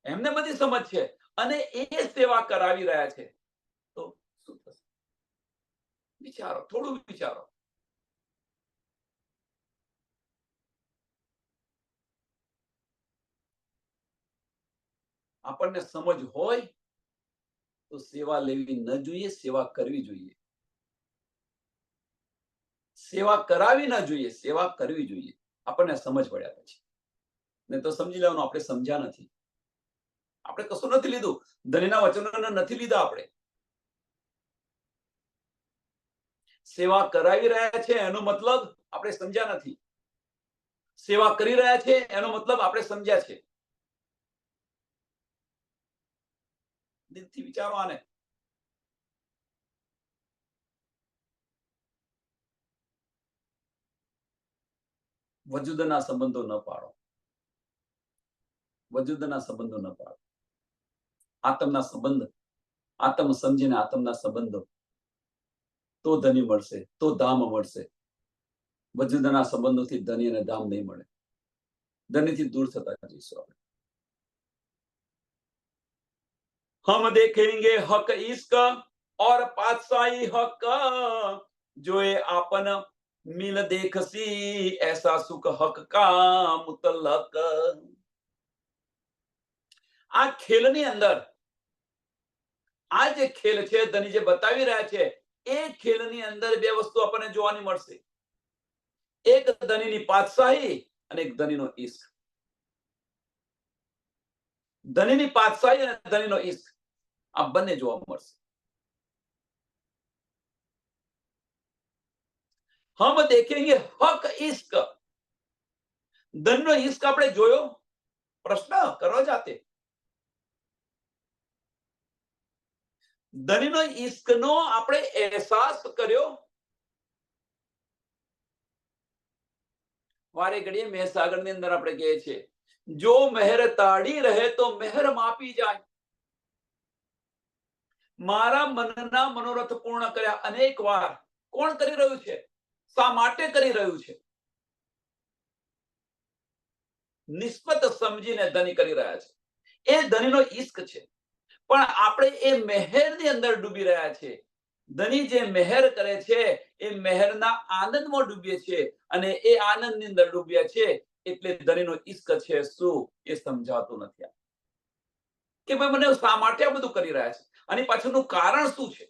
એમને બધી સમજ છે અને એ સેવા કરાવી રહ્યા છે તો શું થશે? વિચારો, થોડું વિચારો. આપણને સમજ હોય તો સેવા લેવી ન જોઈએ, સેવા કરવી જોઈએ. સેવા કરાવી ન જોઈએ, સેવા કરવી જોઈએ. આપણને સમજ પડ્યા પછી. ને તો સમજી લેવાનું આપણે સમજ્યા નથી. આપણે કશું નથી લીધું, ધણીના વચનોને નથી લીધા આપણે. સેવા કરાવી રહ્યા છે એનો મતલબ આપણે સમજ્યા નથી. સેવા કરી રહ્યા છે એનો મતલબ આપણે સમજ્યા છે. દિલથી વિચારો આને. વજુદના સંબંધો ન પાડો. વજુદના સંબંધો ન પાડો. આત્મના સંબંધ, આત્મ સમજીને આત્મના સંબંધો તો ધની મળશે, તો ધામ મળશે. વજુદના સંબંધોથી ધની અને ધામ નહીં મળે. ધનીથી દૂર થતા જઈશું આપણે. हम देखेंगे हक इश्क और पातशाही हक जो ये आपन मिल देखसी ऐसा सुख हक का मुतलक. આ ખેલની અંદર આ જે ખેલ છે ધની જે બતાવી રહ્યા છે એ ખેલની અંદર બે વસ્તુ આપણને જોવાની મળશે. એક ધનીની પાતશાહી અને એક ધનીનો ઈશ્ક. ધનીની પાતશાહી અને ધનીનો ઈશ્ક આ બંને જોવા મળશે. હમ દેખેંગે હક ઇશ્ક. ધનનો ઈશ્ક આપણે જોયો? પ્રશ્ન કરો જાતે. ધનીનો ઈશ્કનો આપણે અહેસાસ કર્યો? વારે ઘડીએ મહેસાગરની અંદર આપણે કહીએ છીએ જો મહેર તાળી રહે તો મહેર માપી જાય. મારા મનના મનોરથ પૂર્ણ કર્યા અનેક વાર. કોણ કરી રહ્યું છે? શા માટે કરી રહ્યું છે? નિસ્બત સમજીને ધની કરી રહ્યા છે. એ ધનીનો ઈશ્ક છે. પણ આપણે એ મહેરની અંદર ડૂબી રહ્યા છે. ધની જે મહેર કરે છે એ મહેરના આનંદમાં ડૂબીએ છે અને એ આનંદની અંદર ડૂબ્યા છે એટલે ધનીનો ઈશ્ક છે શું એ સમજાતું નથી. કે ભાઈ મને શા માટે આ બધું કરી રહ્યા છે, આની પાછળનું કારણ શું છે?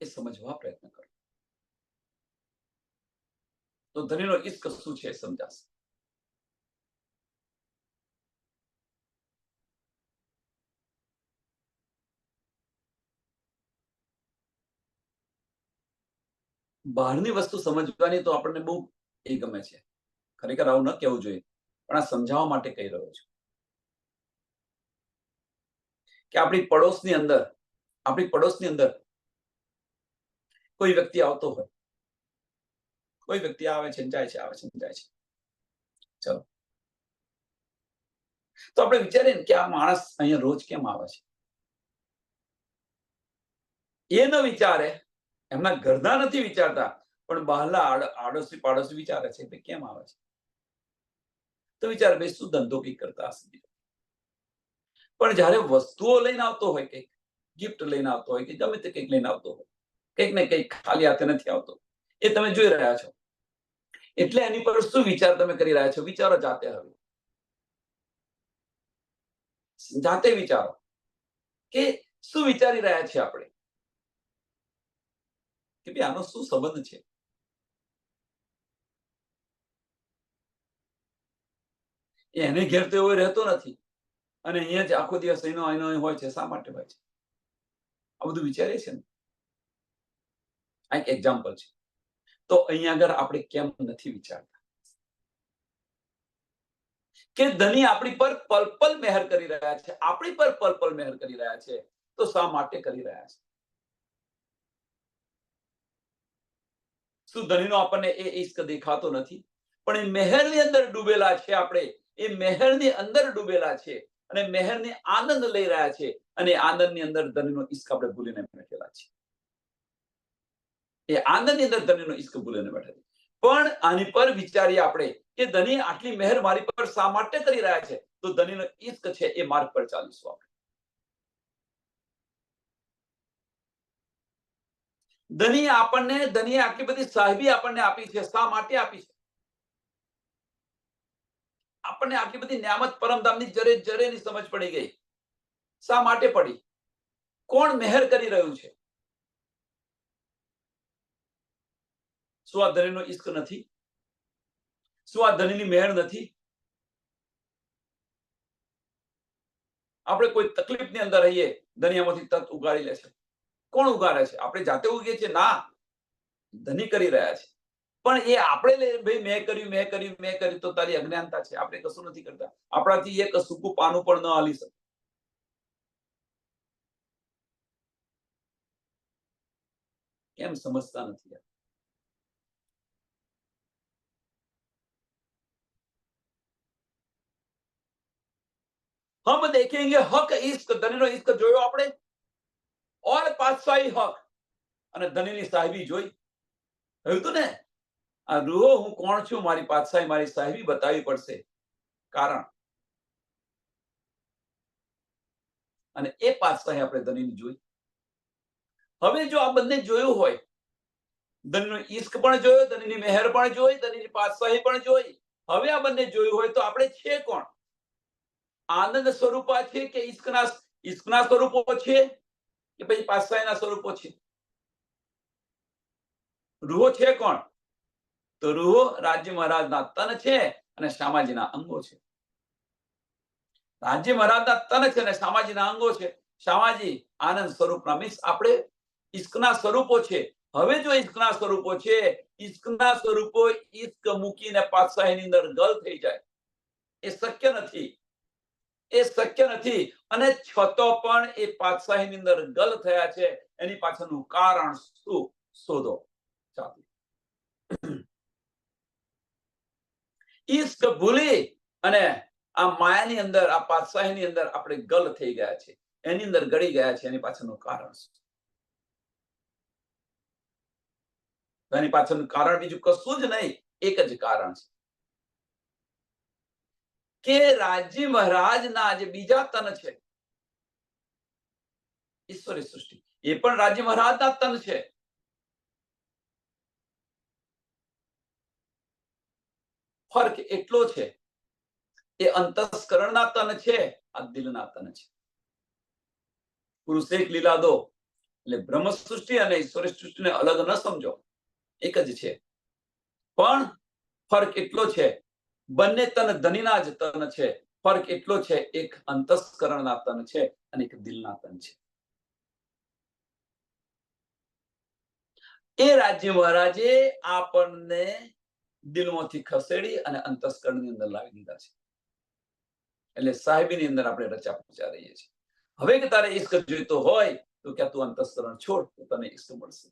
એ સમજવા પ્રયત્ન કરો તો ધનીનો ઈશ્ક શું છે એ સમજાશે. બહારની વસ્તુ સમજવાની તો આપણને બહુ એ ગમે છે. ખરેખર આવું ન કહેવું જોઈએ, પણ આ સમજાવવા માટે કહી રહ્યો છું કે આપણી પડોશની અંદર કોઈ વ્યક્તિ આવતો હોય, કોઈ વ્યક્તિ આવે છે જાય છે, આવે છે જાય છે. ચલો તો આપણે વિચારીએ ને કે આ માણસ અહીંયા રોજ કેમ આવે છે? એ ન વિચારે, એમના ઘરના નથી વિચારતા, પણ બહારના આડોશી પાડોશી વિચારે છે કે કેમ આવે છે. તો વિચાર ભાઈ શું ધંધો કઈ કરતા હશે. પણ જયારે વસ્તુઓ લઈને આવતો હોય, કંઈક ગિફ્ટ લઈને આવતો હોય કે ગમે તે કંઈક લઈને આવતો હોય, કંઈક ને કંઈક ખાલી હાથે નથી આવતો, એ તમે જોઈ રહ્યા છો. એટલે એની પર શું વિચાર તમે કરી રહ્યા છો? વિચારો જાતે. હવે જાતે વિચારો કે શું વિચારી રહ્યા છે આપણે કે ભાઈ આનો શું સંબંધ છે? એને ઘેર તો એવો રહેતો નથી અને અહીંયા જ આખો દિવસ એનો હોય છે. શા માટે હોય છે? આ બધું વિચારે છે ને. આ એક એક્ઝામ્પલ છે. તો અહીંયા આગળ આપણે કેમ નથી વિચારતા કે ધની આપણી પર પલ પલ મહેર કરી રહ્યા છે, આપણી પર પલ પલ મહેર કરી રહ્યા છે, તો શા માટે કરી રહ્યા છે? શું ધનીનો આપણને એ ઈશ્ક દેખાતો નથી? પણ એ મહેરની અંદર ડૂબેલા છે, આપણે એ મહેરની અંદર ડૂબેલા છે અને મહેરની આનંદ લઈ રહ્યા છે, અને આનંદની અંદર ધનીનો ઈશ્ક આપણે ભૂલીને બેઠેલા છે. એ આનંદની અંદર ધનીનો ઈશ્ક ભૂલીને બેઠા છે. પણ આની પર વિચારીએ આપણે કે ધની આટલી મહેર મારી પર શા માટે કરી રહ્યા છે? તો ધનીનો ઈશ્ક છે, એ માર્ગ પર ચાલીશું આપણે. ધનીએ આટલી બધી સાહેબી આપણને આપી છે, શા માટે આપી છે? આપણને આટલી બધી નિયામત પરમધામની જરે જરેની સમજ પડી ગઈ. શા માટે પડી? કોણ મહેર કરી રહ્યું છે? શું આ ધનીનો ઈશ્ક નથી? શું આ ધનીની મહેર નથી? આપણે કોઈ તકલીફની અંદર રહીએ, ધનિયામાંથી તત ઉગાડી લે છે. કોણ ઉગાડે છે? આપણે જાતે ઉગીએ છીએ? ના, ધની કરી રહ્યા છે. પણ એ આપણે ભાઈ મેં કર્યું તો તારી અજ્ઞાનતા છે. આપણે કશું નથી કરતા. આપણાથી એક સૂકું પાનું પણ ન હાલી શકે. કેમ સમજતા નથી? હમ દેખેંગે હક ઇશ્ક, ધનીનો ઇશ્ક જોયો આપણે, ઓર પાતશાહી હક, અને ધનીની સાહેબી જોઈ. કહ્યું તું ને, આ રૂહો હું કોણ છું, મારી પાતશાહી મારી સાહેબી બતાવવી પડશે. કારણ અને એ પાતશાહી આપણે ધનીની જોઈ. હવે જો આ બંને જોયું હોય, ધનીનો ઈશ્ક પણ જોયો, ધનીની મહેર પણ જોઈ, ધનીની પાતશાહી પણ જોઈ, હવે આ બંને જોયું હોય તો આપણે છે કોણ? આનંદ સ્વરૂપા છે કે ઈશ્કના સ્વરૂપો છે કે પછી પાતશાહીના સ્વરૂપો છે? રૂહો છે કોણ? તો રૂહો રાજ્ય મહારાજના તન છે અને શામાજીના અંગો છે. રાજ્ય મહારાજના તન છે અને શામાજીના અંગો છે. શામાજી આનંદ સ્વરૂપના મીન્સ આપણે ઈશ્કના સ્વરૂપો છે. હવે જો ઈશ્કના સ્વરૂપો છે, ઈશ્કના સ્વરૂપો ઈશ્ક મૂકીને પાતશાહીની અંદર ગલ થઈ જાય, એ શક્ય નથી. એ શક્ય નથી. અને છતો પણ એ પાતશાહીની અંદર ગલ થયા છે. એની પાછળનું કારણ શું? શોધો. ચાલો. ઈશ્ક ભૂલી અને આ માયાની અંદર, આ પાતશાહીની અંદર આપણે ગલ થઈ ગયા છે, એની અંદર ગળી ગયા છે. એની પાછળનું કારણ શું? એની પાછળનું કારણ બીજું કશું જ નહીં, એક જ કારણ છે કે રાજ્ય મહારાજના જે બીજા તન છે, ઈશ્વરી સૃષ્ટિ, એ પણ રાજ્ય મહારાજના તન છે. ફર્ક એટલો છે, એ અંતસ્કરણના તન છે, આ દિલના તન છે. પુરુષ એક લીલા દો, એટલે બ્રહ્મ સૃષ્ટિ અને ઈશ્વરી સૃષ્ટિને અલગ ન સમજો, એક જ છે. પણ ફર્ક એટલો છે, બંને તન ધનીના જ તન છે. ફર્ક એટલો છે, એક અંતસ્કરણના તન છે અને એક દિલના તન છે. એ રાજ્ય મહારાજે આપણને દિલમાંથી ખસેડી અને અંતસ્કરણની અંદર લાવી દીધા છે. એટલે સાહેબીની અંદર આપણે રચા પચા રહીએ છીએ. હવે કે તારે ઈશ્ક જોઈતો હોય તો ક્યાં તું અંતસ્કરણ છોડ, તો તને ઈશ્ક મળશે.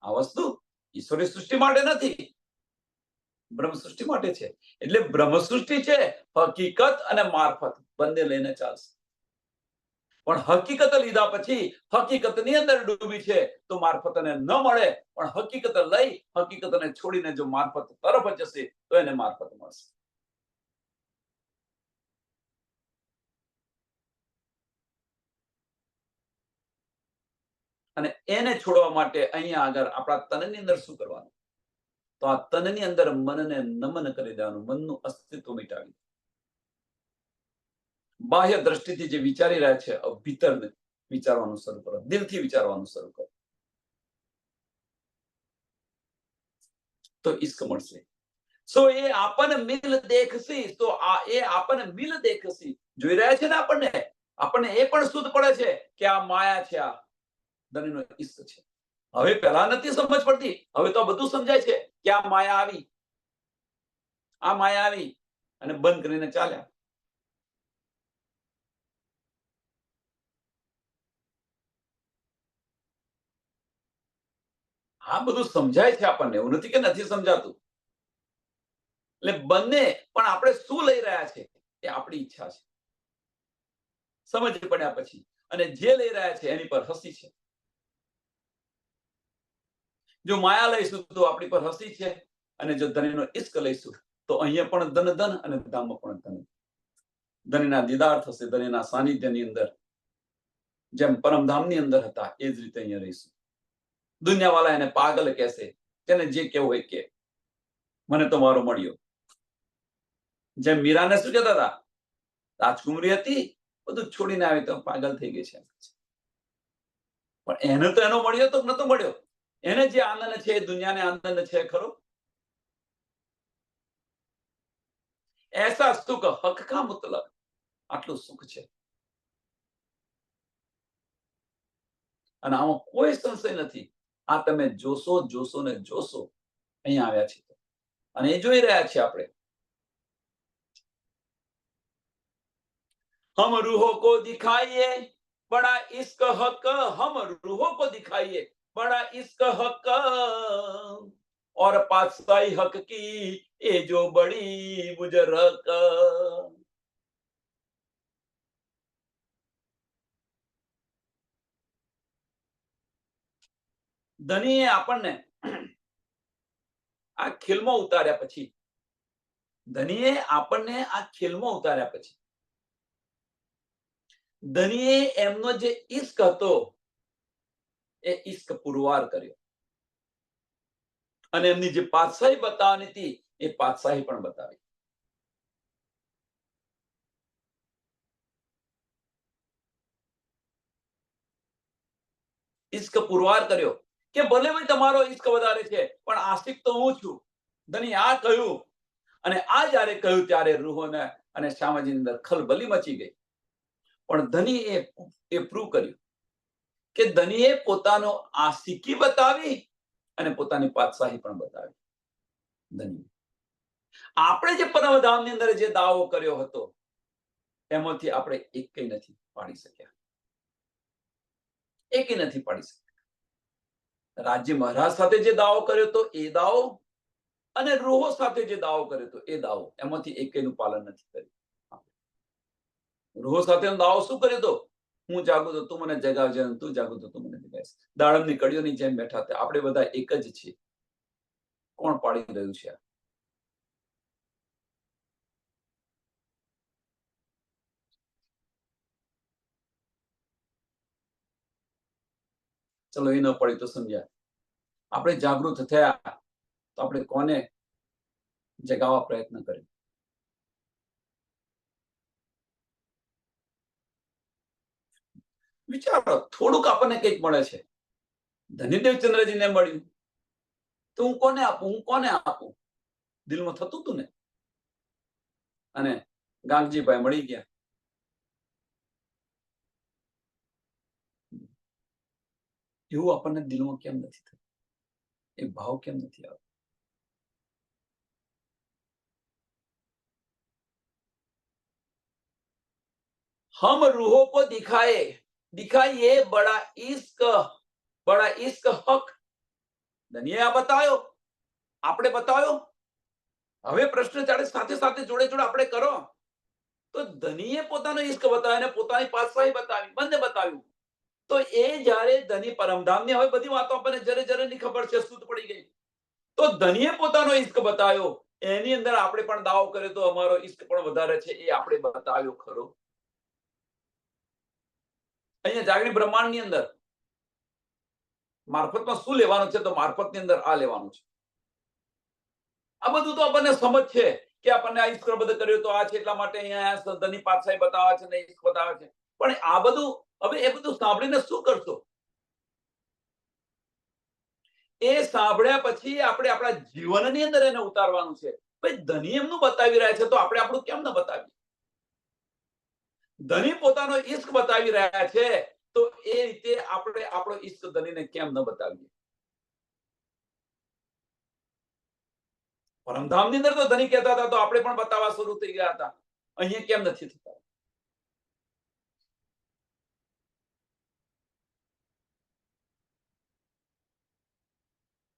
આ વસ્તુ ઈશ્વરી સૃષ્ટિ માટે નથી, બ્રહ્મ સૃષ્ટિ માટે છે. એટલે બ્રહ્મ સૃષ્ટિ છે, હકીકત અને મારફત બંને લઈને ચાલશે. પણ હકીકત લીધા પછી હકીકતની અંદર ડૂબી છે તો મારફતને ન મળે. પણ હકીકત લઈ હકીકતને છોડીને જો મારફત તરફ જશે તો એને મારફત મળશે. અને એને છોડવા માટે અહીંયા આગળ આપણા તનની અંદર શું કરવાનું? તો આ તનની અંદર મનને નમન કરી દેવાનું, મનનું અસ્તિત્વ મિટાવી. બાહ્ય દ્રષ્ટિથી જે વિચારી રહ્યા છે, ભીતર વિચારવાનું શરૂ કરો, દિલથી વિચારવાનું શરૂ કરો, તો ઈશ્ક મળશે. સો એ આપણને મિલ દેખસી, તો એ આપણને મિલ દેખસી જોઈ રહ્યા છે ને આપણને એ પણ શુદ્ધ પડે છે કે આ માયા છે, આ ધણીનો ઈષ્ક છે. હવે પહેલા નથી સમજ પડતી, હવે તો બધું સમજાય છે કે આ માયા આવી અને બંધ કરીને ચાલ્યા. આ બધું સમજાય છે આપણને, એવું નથી કે નથી સમજાતું. એટલે બંને, પણ આપણે શું લઈ રહ્યા છે એ આપણી ઈચ્છા છે, સમજ પડ્યા પછી. અને જે લઈ રહ્યા છે એની પર હસી છે. જો માયા લઈશું તો આપણી પર હસી છે, અને જો ધણીનો ઈશ્ક લઈશું તો અહીંયા પણ ધન અને ધામમાં પણ ધન. ધણીના દીદાર થશે, ધણીના સાનિધ્યની અંદર, જેમ પરમધામની અંદર હતા એ જ રીતે અહીંયા રહીશું. દુનિયાવાળા એને પાગલ કહેશે, તેને જે કેવું હોય કે, મને તો મારો મળ્યો. જેમ મીરાને શું કહેતા હતા, રાજકુમારી હતી, બધું છોડીને આવી તો પાગલ થઈ ગઈ છે. પણ એને તો એનો મળ્યો તો નતો મળ્યો. એને જે આનંદ છે એ દુનિયાને આનંદ છે ખરો. એસા સુખ હક કા મુતલક, આટલું સુખ છે. અને આમાં કોઈ સંશય નથી. આ તમે જોશો ને જોશો. અહીંયા આવ્યા છે અને એ જોઈ રહ્યા છે આપણે. हम रूहों को दिखाइए बड़ा इश्क हक, हम रूहों को दिखाइए बड़ा इश्क हक, और पातशाही हक की ये जो बड़ी बुजुर्ग. ધનીએ આપણને આ ખેલમાં ઉતાર્યા પછી, ધનીએ આપણને આ ખેલમાં ઉતાર્યા પછી, ધનીએ એમનો જે ઈશ્ક હતો એ ઈશ્ક પુરવાર કર્યો, અને એમની જે પાતશાહી બતાવવાની હતી એ પાતશાહી પણ બતાવી. ઈશ્ક પુરવાર કર્યો કે ભલે ભાઈ તમારો ઈશ્ક વધારે છે, પણ આશિક તો હું છું. ધની આ કહ્યું, અને આ જ્યારે કહ્યું ત્યારે રૂહોને અને શ્યામાજીની અંદર ખલબલી મચી ગઈ. પણ ધની એ પ્રૂવ કર્યું કે ધનીએ પોતાનો આશિકી બતાવી અને પોતાની પાતશાહી પણ બતાવી. ધની આપણે જે પરમધામની અંદર જે દાવો કર્યો હતો એમાંથી આપણે એકેય નથી પાડી શક્યા, એકેય નથી પાડી શક્યા. રાજ્ય મહારાજ સાથે જે દાવો કર્યો હતો એ દાવો, અને રૂહો સાથે જે દાવો કર્યો હતો એ દાવો, એમાંથી એકેયનું પાલન નથી કર્યું. રૂહો સાથેનો દાવો શું કર્યો હતો? હું જાગું તો તું મને જગાવજે, અને તું જાગું તો તું મને જગાવીશ. દાડમની કડીઓની જેમ બેઠા હતા. આપણે બધા એક જ છીએ. કોણ પાડી રહ્યું છે? ચલો એ ન પડી તો સમજ્યા. આપણે જાગૃત થયા તો આપણે કોને જગાવવા પ્રયત્ન કર્યો? વિચારો, થોડુંક આપણને કંઈક મળે છે. ધનીદેવ ચંદ્રજીને મળ્યું તો હું કોને આપું? દિલમાં થતું હતું ને. અને ગાંગજીભાઈ મળી ગયા. એવું આપણને દિલમાં કેમ નથી થતું? એ ભાવ કેમ નથી આવતો? हम रूहों को दिखाइए बड़ा इश्क हक. ધનીએ આ બતાવ્યો, આપણે બતાવ્યો. હવે પ્રશ્ન સાથે સાથે જોડે આપણે કરો તો ધનીએ પોતાનો ઈશ્ક બતાવ્યો અને પોતાની પાતશાહી બતાવી, બંને બતાવ્યું. તો એ જ્યારે ધની પરમધામની, હવે બધી વાતો આપણને જરે ની ખબર છે, સૂત પડી ગઈ. તો ધનીએ પોતાનો ઈશ્ક બતાવ્યો, એની અંદર આપણે પણ દાવો કર્યો તો અમારો ઈશ્ક પણ વધારે છે, એ આપણે બતાવ્યો ખરો. અહીંયા જાગણી બ્રહ્માંડની અંદર મારફતમાં શું લેવાનું છે? તો મારફતની અંદર આ લેવાનું છે. આ બધું તો આપણને સમજ છે કે આપણને આ ઈશ્વર બધું કર્યો તો આ છે, એટલા માટે અહીંયા ધની પાતશાહી બતાવે છે ને ઈશ્ક બતાવે છે. પણ આ બધું, હવે એ બધું સાંભળીને શું કરશો? એ સાંભળ્યા પછી આપણે આપણા જીવનની અંદર એને ઉતારવાનું છે. ભાઈ ધની એમનું બતાવી રહ્યા છે તો આપણે આપણું કેમ ન બતાવીએ? ધની પોતાનો ઈશ્ક બતાવી રહ્યા છે તો એ રીતે આપણે આપણો ઈષ્ટ ધણીને કેમ ન બતાવીએ? પરમધામની અંદર તો ધણી કહેતા હતા, તો આપણે પણ બતાવવા શરૂ થઈ ગયા હતા. અહીંયા કેમ નથી થતા?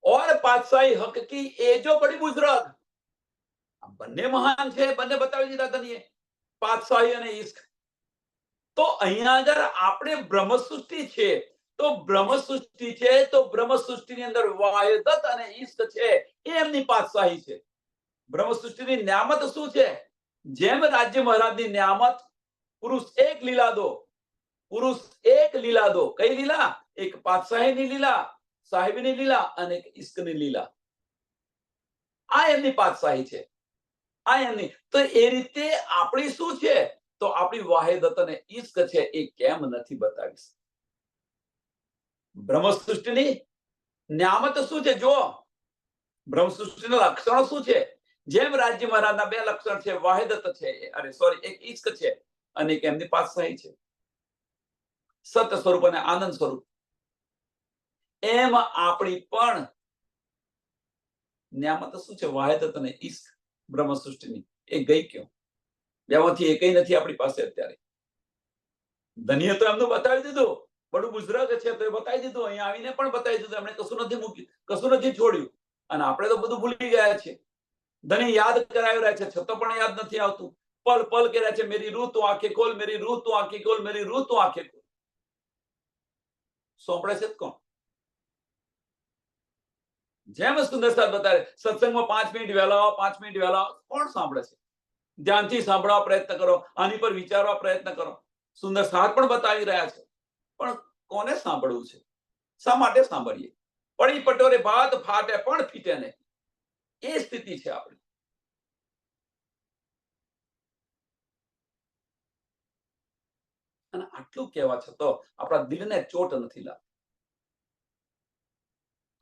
और पातशाही हक की ए जो बड़ी बुजुर्ग બંને મહાન છે, બંને બતાવી દીધા ધણીએ, પાતશાહી અને ઈશ્ક. તો અહીંયા આગળ આપણે બ્રહ્મ સૃષ્ટિ છે, તો બ્રહ્મ સૃષ્ટિ છે, તો બ્રહ્મ સૃષ્ટિની અંદર વાયદત અને ઈશ્ક છે, એ એમની પાતશાહી છે. બ્રહ્મ સૃષ્ટિની ન્યામત શું છે? જેમ રાજ્ય મહારાજની ન્યામત પુરુષ એક લીલા દો, પુરુષ એક લીલા દો. કઈ લીલા? એક પાતશાહીની લીલા, સાહેબની લીલા અને એક ઈશ્કની લીલા. આ એમની પાતશાહી છે. આ એમની. તો એ રીતે આપણી શું છે? તો આપણી વાહિદત અને ઈશ્ક છે, એ કેમ નથી બતાવી શકતા? બ્રહ્મ સૃષ્ટિની ન્યામત શું છે? જો બ્રહ્મ સૃષ્ટિના લક્ષણો શું છે? જેમ રાજ્ય મહારાજના બે લક્ષણ છે, વાહિદત છે, અરે સોરી, એક ઈશ્ક છે અને એક એમની પાતશાહી છે, સત્ય સ્વરૂપ અને આનંદ સ્વરૂપ. એમ આપણી પણ ન્યામત શું છે? વાહિદત અને ઈશ્ક બ્રહ્મ સૃષ્ટિની. એ ગઈ ક્યાં? બેમાંથી એકઈ નથી આપણી પાસે અત્યારે. ધણીએ તો એમનું બતાવી દીધું, બડું બુઝુર્ગ છે તો એ બતાવી દીધું, અહીંયા આવીને પણ બતાવી દીધું. એમણે કશું નથી મૂક્યું, કશું નથી છોડ્યું. અને આપણે તો બધું ભૂલી ગયા છે. ધણી યાદ કરાવી રહ્યા છે, છતાં પણ યાદ નથી આવતું. પલ પલ કહે રહ્યા છે, મેરી રૂહ તું આંખે ખોલ, મેરી રૂહ તું આંખે ખોલ, મેરી રૂહ તું આંખે ખોલ. સોંપડે છે કોણ? જેમ સુંદર સાહેબ બતાવે, સત્સંગમાં 5 મિનિટ વહેલા આવો, 5 મિનિટ વહેલા આવો. કોણ સાંભળે છે? ધ્યાનથી સાંભળવા પ્રયત્ન કરો, આની પર વિચારવા પ્રયત્ન કરો. સુંદર સાથ પણ બતાવી રહ્યા છે, પણ કોને સાંભળવું છે? શા માટે સાંભળીએ? પડી પટોરે ભાત ફાટે પણ ફીટે ને, એ સ્થિતિ છે આપણી. અને આટલું કહેવા છતાં આપણા દિલને ચોટ નથી લાગતી.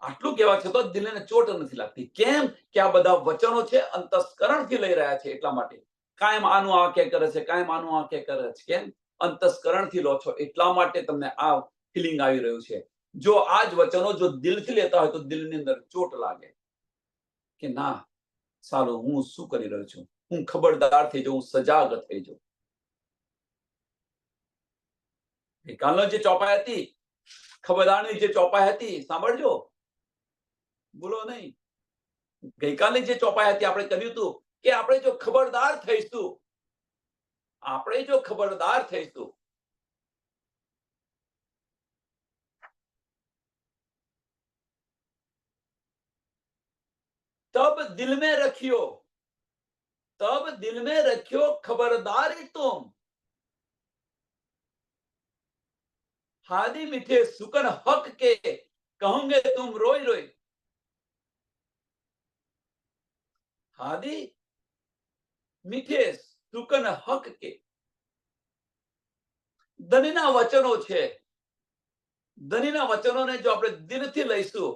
આટલું કહેવા છતાં દિલને ચોટ નથી લાગતી. કેમ? કે આ બધા વચનો છે, અંતસ્કરણથી લઈ રહ્યા છે. એટલા માટે કાયમ આનું આ કે કરે છે, કાયમ આનું આ કે કરે છે. કેમ? અંતસ્કરણથી લો છો, એટલા માટે તમને આ ફિલિંગ આવી રહ્યું છે. જો આ જ વચનો જો દિલથી લેતા હોય તો દિલની અંદર ચોટ લાગે કે ના, સારું, હું શું કરી રહ્યો છું? હું ખબરદાર થઈ જાઉં, સજાગ થઈ જાઉં. ગઈકાલનો જે ચોપાઈ હતી, ખબરદારની જે ચોપાઈ હતી, સાંભળજો, ભૂલો નહીં. ગઈકાલની જે ચોપાઈ હતી, આપણે કર્યું હતું કે આપણે જો ખબરદાર થઈશું, આપણે જો ખબરદાર થઈશું, तब दिल में रखियो, तब दिल में रखियो खबरदारी तुम, हादी मीठे सुकन हक के कहोगे तुम रोई रोई. हादी મીઠે સુકન હક કે. ધણીના વચનો છે. ધણીના વચનોને જો આપણે દિલથી લઈશું,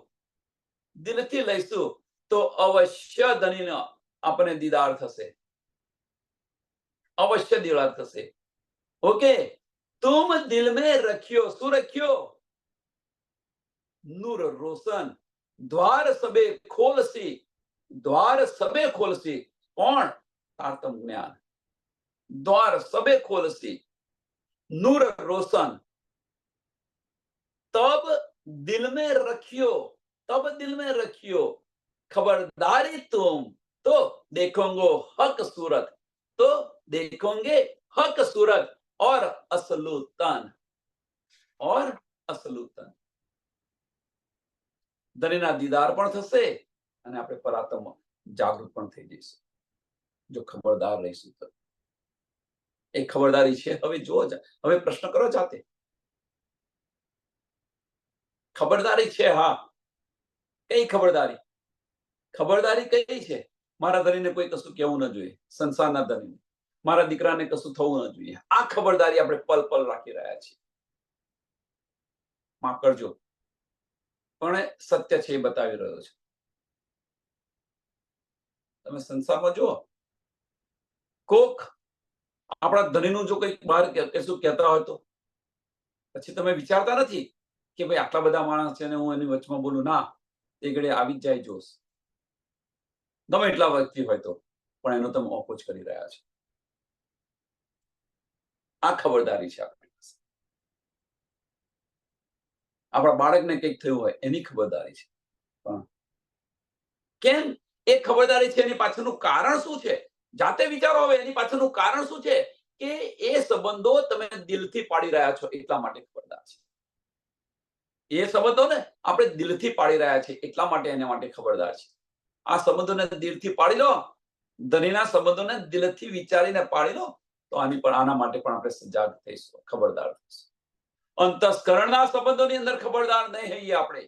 દિલથી લઈશું, તો અવશ્ય ધણીનો આપણે દીદાર થશે, અવશ્ય દીદાર થશે. ઓકે, तुम दिल में रखियो, શું રખ્યો? નૂર રોશન, દ્વાર સબે ખોલસી, દ્વાર સબે ખોલસી. કોણ? તારતમ જ્ઞાન. દ્વાર સબે ખોલસી, नूर रोशन, तब दिल में रखियो, तब दिल में रखियो खबरदारी तुम, तो देखोगे हक सूरत, तो देखोगे हक सूरत और असलूतन, और असलूतन. ધણીના દીદાર પણ થશે અને આપણે પરાત્મ જાગૃત પણ થઈ જઈશું, જો ખબરદાર રહીશું તો. એ ખબરદારી છે. હવે જુઓ, હવે પ્રશ્ન કરો જાતે. ખબરદારી છે, હા. કઈ ખબરદારી? ખબરદારી કઈ છે? મારા ધણીને કોઈ કશું કહેવું ન જોઈએ, સંસારના ધણીને. મારા દીકરાને કશું થવું ન જોઈએ. આ ખબરદારી આપણે પલ પલ રાખી રહ્યા છીએ. માફ કરજો, પણ સત્ય છે, એ બતાવી રહ્યો છે. તમે સંસારમાં જુઓ, કોક આપણા ધણીનું જો કંઈક બહાર કશું કહેતા હોય તો પછી તમે વિચારતા નથી કે ભાઈ આટલા બધા માણસ છે ને હું એની વચમાં બોલું. ના, તે ઘડી આવી જ જાય જોશ, ગમે એટલા વ્યક્તિ હોય તો, પણ એનો તમે ઓપો જ કરી રહ્યા છો. આ ખબરદારી છે આપણી પાસે. આપણા બાળકને કંઈક થયું હોય એની ખબરદારી છે. પણ કેમ એ ખબરદારી છે? એની પાછળનું કારણ શું છે? જાતે વિચારો. હવે એની પાછળનું કારણ શું છે? કે એ સંબંધો તમે દિલથી પાડી રહ્યા છો એટલા માટે ખબરદાર છે. એ સંબંધોને આપણે દિલથી પાડી રહ્યા છીએ એટલા માટે એના માટે ખબરદાર છે. આ સંબંધોને દિલથી પાડી લો, ધણીના સંબંધોને દિલથી વિચારીને પાડી લો, તો આના માટે પણ આપણે સજાગ થઈશું, ખબરદાર થઈશું. અંતસ્કરણના સંબંધોની અંદર ખબરદાર નહીં હઈએ આપણે,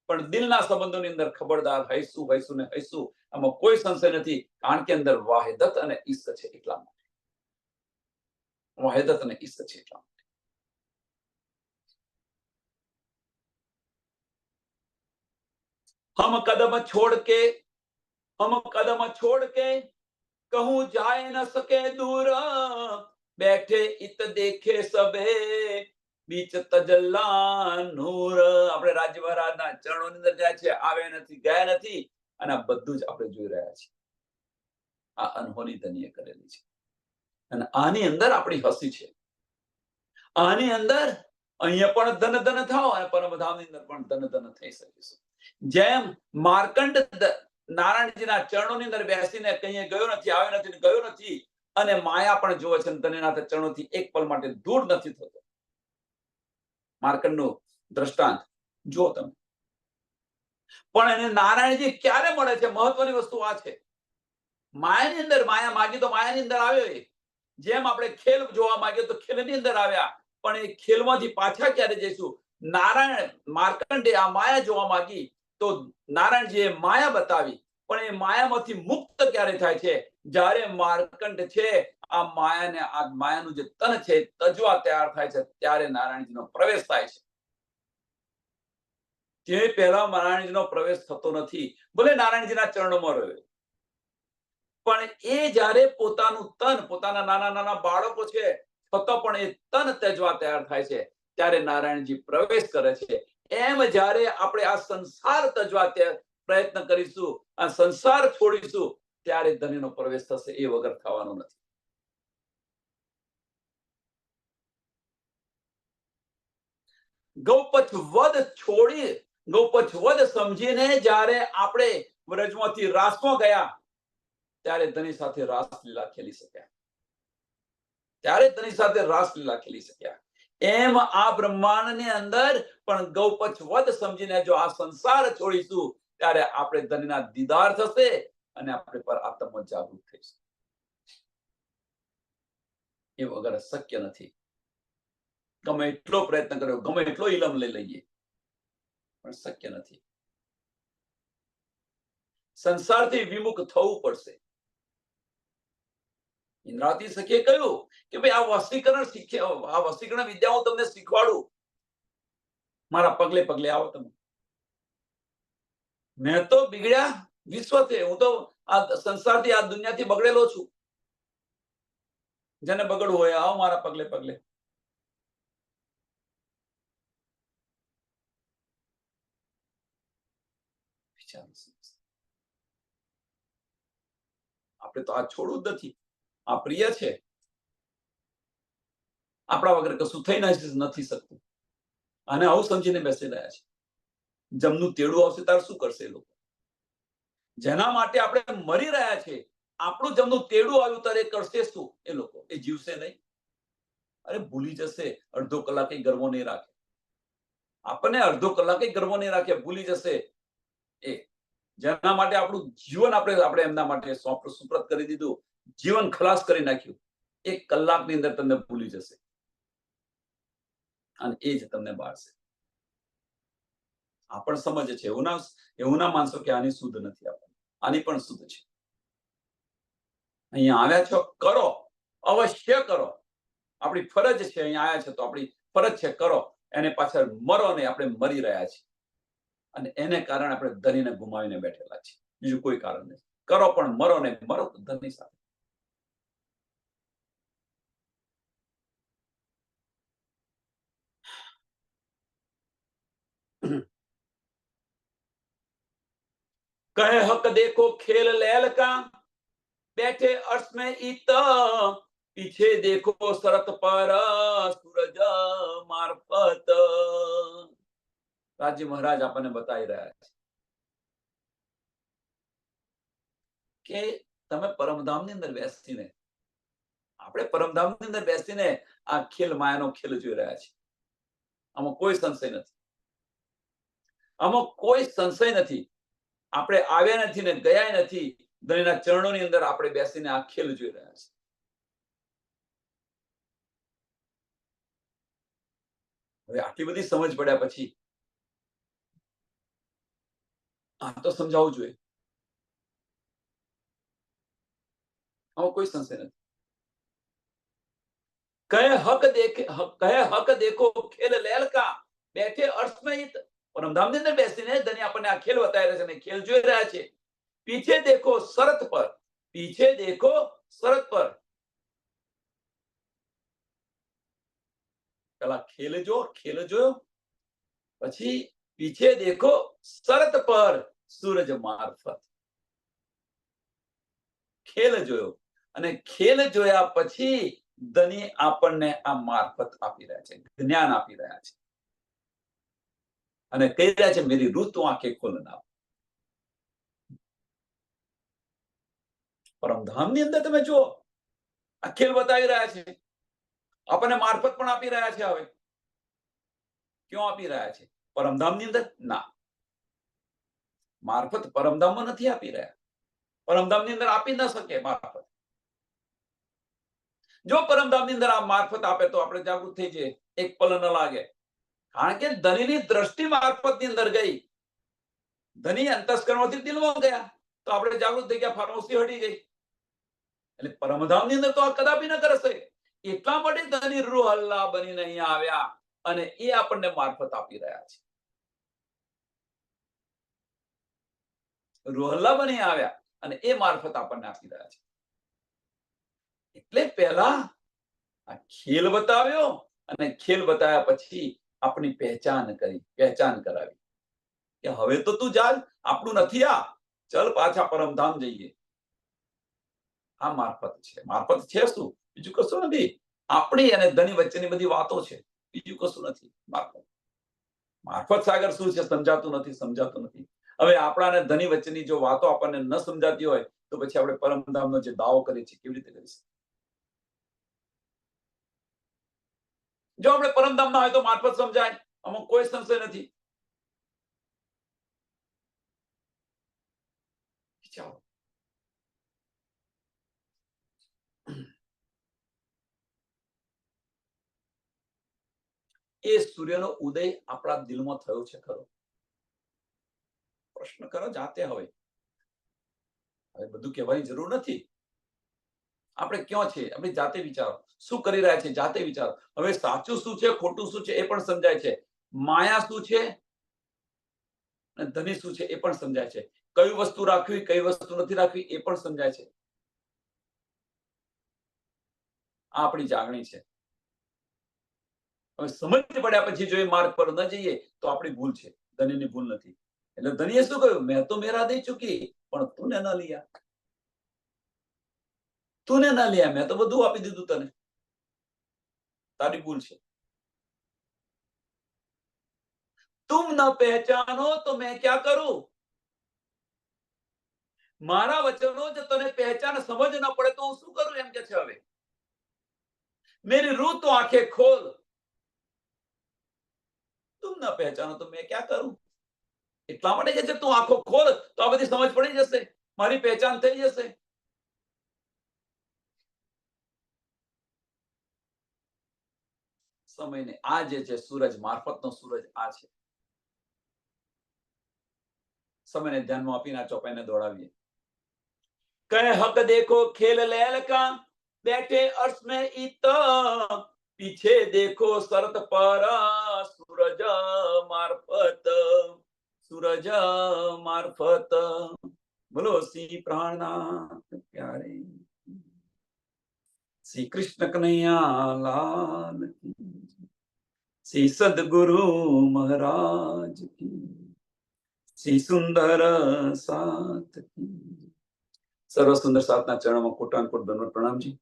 પણ દિલના સંબંધોની અંદર ખબરદાર હઈશું, હઈશું ને હઈશું. આમાં કોઈ સંશય નથી, કારણ કે અંદર વાહિદત અને ઈશ્ક છે એટલા માટે. વાહિદત અને ઈશ્ક છે એટલા માટે. हम कदम छोड़ के कहूं जाए न सके दूर, बैठे इत देखे सबे बीच तजल्ला नूर. આપણે રાજ્ય મહારાજના ચરણોની અંદર જાય છે, આવે નથી, ગયા નથી, અને આ બધું જ આપણે જોઈ રહ્યા છીએ. આ અનહોની ધનીએ કરેલી છે, અને આની અંદર આપણી હસી છે. આની અંદર અહીંયા પણ ધન ધન થાઓ અને પરમધામની અંદર પણ ધન ધન થઈ શકીશું. જેમ માર્કંડ નારાયણજીના ચરણોની અંદર બેસીને કહીએ ગયો નથી, આવ્યો નથી, ગયો નથી, અને માયા પણ જોવે છે, ધન્યનાથ ચરણોથી એક પલ માટે દૂર નથી થતો. માર્કંડનું દ્રષ્ટાંત જુઓ તમે. પણ એને નારાયણજી ક્યારે મળે છે? મહત્વની વસ્તુ આ છે. માયાની અંદર, માયા માગી તો માયાની અંદર આવ્યો. જેમ આપણે ખેલ જોવા માંગ્યો તો ખેલની અંદર આવ્યા, પણ એ ખેલમાંથી પાછા ક્યારે જઈશું? નારાયણ માર્કંડે આ માયા જોવા માંગી તો નારાયણજીએ માયા બતાવી, પણ એ માયામાંથી મુક્ત ક્યારે થાય છે? જ્યારે માર્કંડ છે આ માયાને, આ માયાનું જે તન છે તજવા તૈયાર થાય છે, ત્યારે નારાયણજીનો પ્રવેશ થાય છે. તે પહેલા નારાયણજીનો પ્રવેશ થતો નથી. ભલે નારાયણજીના ચરણોમાં રહ્યો, પણ એ જ્યારે પોતાનું તન, પોતાના નાના નાના બાળકો છે છતાં પણ એ તન ત્યજવા તૈયાર થાય છે, ત્યારે નારાયણજી પ્રવેશ કરે છે. એમ જ્યારે આપણે આ સંસાર ત્યજવા પ્રયત્ન કરીશું, આ સંસાર છોડીશું, ત્યારે ધણીનો પ્રવેશ થશે. એ વગર થવાનો નથી. ગૌપચ વધ છોડી, ગૌપચ વધ સમજીને જ્યારે આપણે વ્રજમાંથી રાસમાં ગયા, ત્યારે ધણી સાથે રાસલીલા ખેલી શક્યા. ત્યારે ધણી સાથે રાસલીલા ખેલી શક્યા. એમ આ બ્રહ્માંડની અંદર પણ ગૌપચ વધ સમજીને જો આ સંસાર છોડીશું, ત્યારે આપણે ધણીના દીદાર થશે અને આપણે પર આત્મ જાગૃત થઈશું. એ વગર શક્ય નથી. ગમે એટલો પ્રયત્ન કર્યો, ગમે એટલો ઇલમ લઈ લઈએ, પણ શક્ય નથી. સંસારથી વિમુખ થવું પડશે. ઇન્દ્રાવતી સખીએ કહ્યું કે ભાઈ આ વશીકરણ વિદ્યા હું તમને શીખવાડું, મારા પગલે પગલે આવો તમે. મેં તો બિગડ્યા વિશ્વથી, હું તો આ સંસારથી, આ દુનિયાથી બગડેલો છું. જેને બગડવું હોય આવો મારા પગલે પગલે. આપણે તો આ છોડવું જ નથી. આ પ્રિય છે. આપણા વગર કશું થઈ નથી શકતું. અને આવું સમજીને બેસી રહ્યા છે. જમનું તેડું આવશે ત્યારે શું કરશે એ લોકો? જેના માટે આપણે મરી રહ્યા છે, આપણું જમનું તેડું આવ્યું ત્યારે કરશે શું એ લોકો? એ જીવશે નહીં? અરે ભૂલી જશે. અડધો કલાકે ગરબો નહીં રાખે. આપણને અડધો કલાકે ગરબો નહીં રાખે, ભૂલી જશે. એ જેના માટે આપણું જીવન આપણે એમના માટે સુપ્રત કરી દીધું, જીવન ખલાસ કરી નાખ્યું, 1 કલાકની અંદર તમને ભૂલી જશે અને એ જ તમને બાળશે. આ પણ સમજ છે. એવું ના માનશો કે આની શુદ્ધ નથી. આની પણ શુદ્ધ છે. અહીંયા આવ્યા છો, કરો, અવશ્ય કરો. આપણી ફરજ છે. અહીંયા આવ્યા છે તો આપણી ફરજ છે, કરો. એને પાછળ મરો નહીં. આપણે મરી રહ્યા છીએ અને એને કારણે આપણે ધનીને ગુમાવીને બેઠેલા છીએ. બીજું કોઈ કારણ નથી. કરો પણ મરો નહીં. મરો ધની સાથે. कहे हक देखो खेल लैल का, बैठे अर्श में इत, पीछे देखो शरत पर सूरज मार्फत. રાજી મહારાજ આપણને બતાવી રહ્યા છે કે તમે પરમધામની અંદર બેસીને, આપણે પરમધામની અંદર બેસીને આ ખેલ માયાનો ખેલ જોઈ રહ્યા છે. આમાં કોઈ સંશય નથી, આમાં કોઈ સંશય નથી. આપણે આવ્યા નથી ને ગયા નથી, ધણીના ચરણોની અંદર આપણે બેસીને આ ખેલ જોઈ રહ્યા છે. હવે આટલી બધી સમજ પડ્યા પછી આ તો સમજાવવું જોઈએ. આમાં કોઈ સંશય નથી. કહે હક દેખો ખેલ લૈલ કા, બેઠે अर्श में इत. પરમધામની અંદર બેસીને ધણી આપણને આ ખેલ બતાવી રહ્યા છે અને ખેલ જોઈ રહ્યા છે. પીછે દેખો શરત પર, પીછે દેખો શરત પર. પેલા ખેલ જોયો, પછી પીછે દેખો શરત પર સૂરજ મારફત. ખેલ જોયો અને ખેલ જોયા પછી ધણી આપણને આ મારફત આપી રહ્યા છે, જ્ઞાન આપી રહ્યા છે અને કહી રહ્યા છે મેરી રૂહ તું આંખે ખોલના. પરમધામની અંદર તમે જુઓ, આ ખેલ બતાવી રહ્યા છે, આપણને મારફત પણ આપી રહ્યા છે. હવે ક્યાં આપી રહ્યા છે? પરમધામની અંદર ના, મારફત પરમધામમાં નથી આપી રહ્યા. પરમધામની અંદર આપી ન શકે મારફત. જો પરમધામની અંદર આ મારફત આપે તો આપણે જાગૃત થઈ જઈએ, એક પલ ન લાગે. કારણ કે ધણીની દ્રષ્ટિ મારફતની અંદર ગઈ, ધણી અંતસ્કરણમાંથી દિલમાં ગયા તો આપણે જાગૃત થઈ ગયા, ફારમોસી હટી ગઈ. એટલે પરમધામની અંદર તો આ કદાપી ન કરશે. એટલા માટે ધણી રૂહ અલ્લાહ બનીને અહીંયા આવ્યા અને એ આપણને મારફત આપી રહ્યા છે. રૂહ અલ્લાહ બની આવ્યા અને એ મારફત આપણને આપી રહ્યા છે. એટલે પહેલા આ ખેલ બતાવ્યો અને ખેલ બતાવ્યા પછી આપણી પહેચાન કરાવી કે હવે તો તું જા, આપણું નથી આ, ચલ પાછા પરમધામ જઈએ. આ મારફત છે. મારફત છે શું? બીજું કશું નથી. આપણી અને ધણી વચ્ચેની બધી વાતો છે, બીજું કશું નથી. મારફત સાગર શું છે સમજાતું નથી. હવે આપણા અને ધણી વચ્ચેની જો વાતો આપણને ન સમજાતી હોય તો પછી આપણે પરમધામનો જે દાવો કરીએ છીએ કેવી રીતે કરીશું? જો આપણે પરમધામ ના હોય તો મારફત સમજાય, આમાં કોઈ સંશય નથી. ચાલો, એ સૂર્યનો ઉદય આપણા દિલમાં થયો છે ખરો? પ્રશ્ન કરો જાતે. હવે બધું કહેવાની જરૂર નથી. આપણે ક્યાં છે આપણી જાતે વિચારો. શું કરી રહ્યા છે જાતે વિચારો. હવે સાચું શું છે, ખોટું શું છે એ પણ સમજાય છે. માયા શું છે અને ધની શું છે એ પણ સમજાય છે. કઈ વસ્તુ રાખવી, કઈ વસ્તુ નથી રાખવી એ પણ સમજાય છે. આ આપણી જાગણી છે. હવે સમજ પડ્યા પછી જો એ માર્ગ પર ન જઈએ તો આપણી ભૂલ છે, ધનીની ભૂલ નથી. એટલે ધનીએ શું કહ્યું? મેં તો મેરા દઈ ચૂકી પણ તુને ન લિયા. તુને ન લિયા, મેં તો બધું આપી દીધું તને, તારી ભૂલ છે. તુમ ન પહેચાનો તો મેં ક્યા કરું? મારા વચનો જો તને પહેચાન સમજ ન પડે તો હું શું કરું એમ કે છે. હવે મેરી રૂહ તો આંખે ખોલ. તુમ ન પહેચાનો તો મેં ક્યા કરું? એટલા માટે કે છે તું આંખો ખોલ તો આ બધી સમજ પડી જશે, મારી પહેચાન થઈ જશે. સમયને આ જે છે સૂરજ મારફતનો સૂરજ આ છે. સમયને ધ્યાનમાં આપીને આ ચોપાઈને દોડાવીએ. કહે હક દેખો ખેલ લૈલ કા, बैठे अर्श में इत, पीछे देखो शरत पर सूरज मार्फत. बोलो श्री प्राणनाथ प्यारे श्री कृष्ण कन्हैया लाल की. શ્રી સદગુરુ મહારાજ કી, શ્રી સુંદર સાત કી. સર્વ સુંદર સાતના ચરણોમાં કોટાનકોટ દંડવત પ્રણામજી.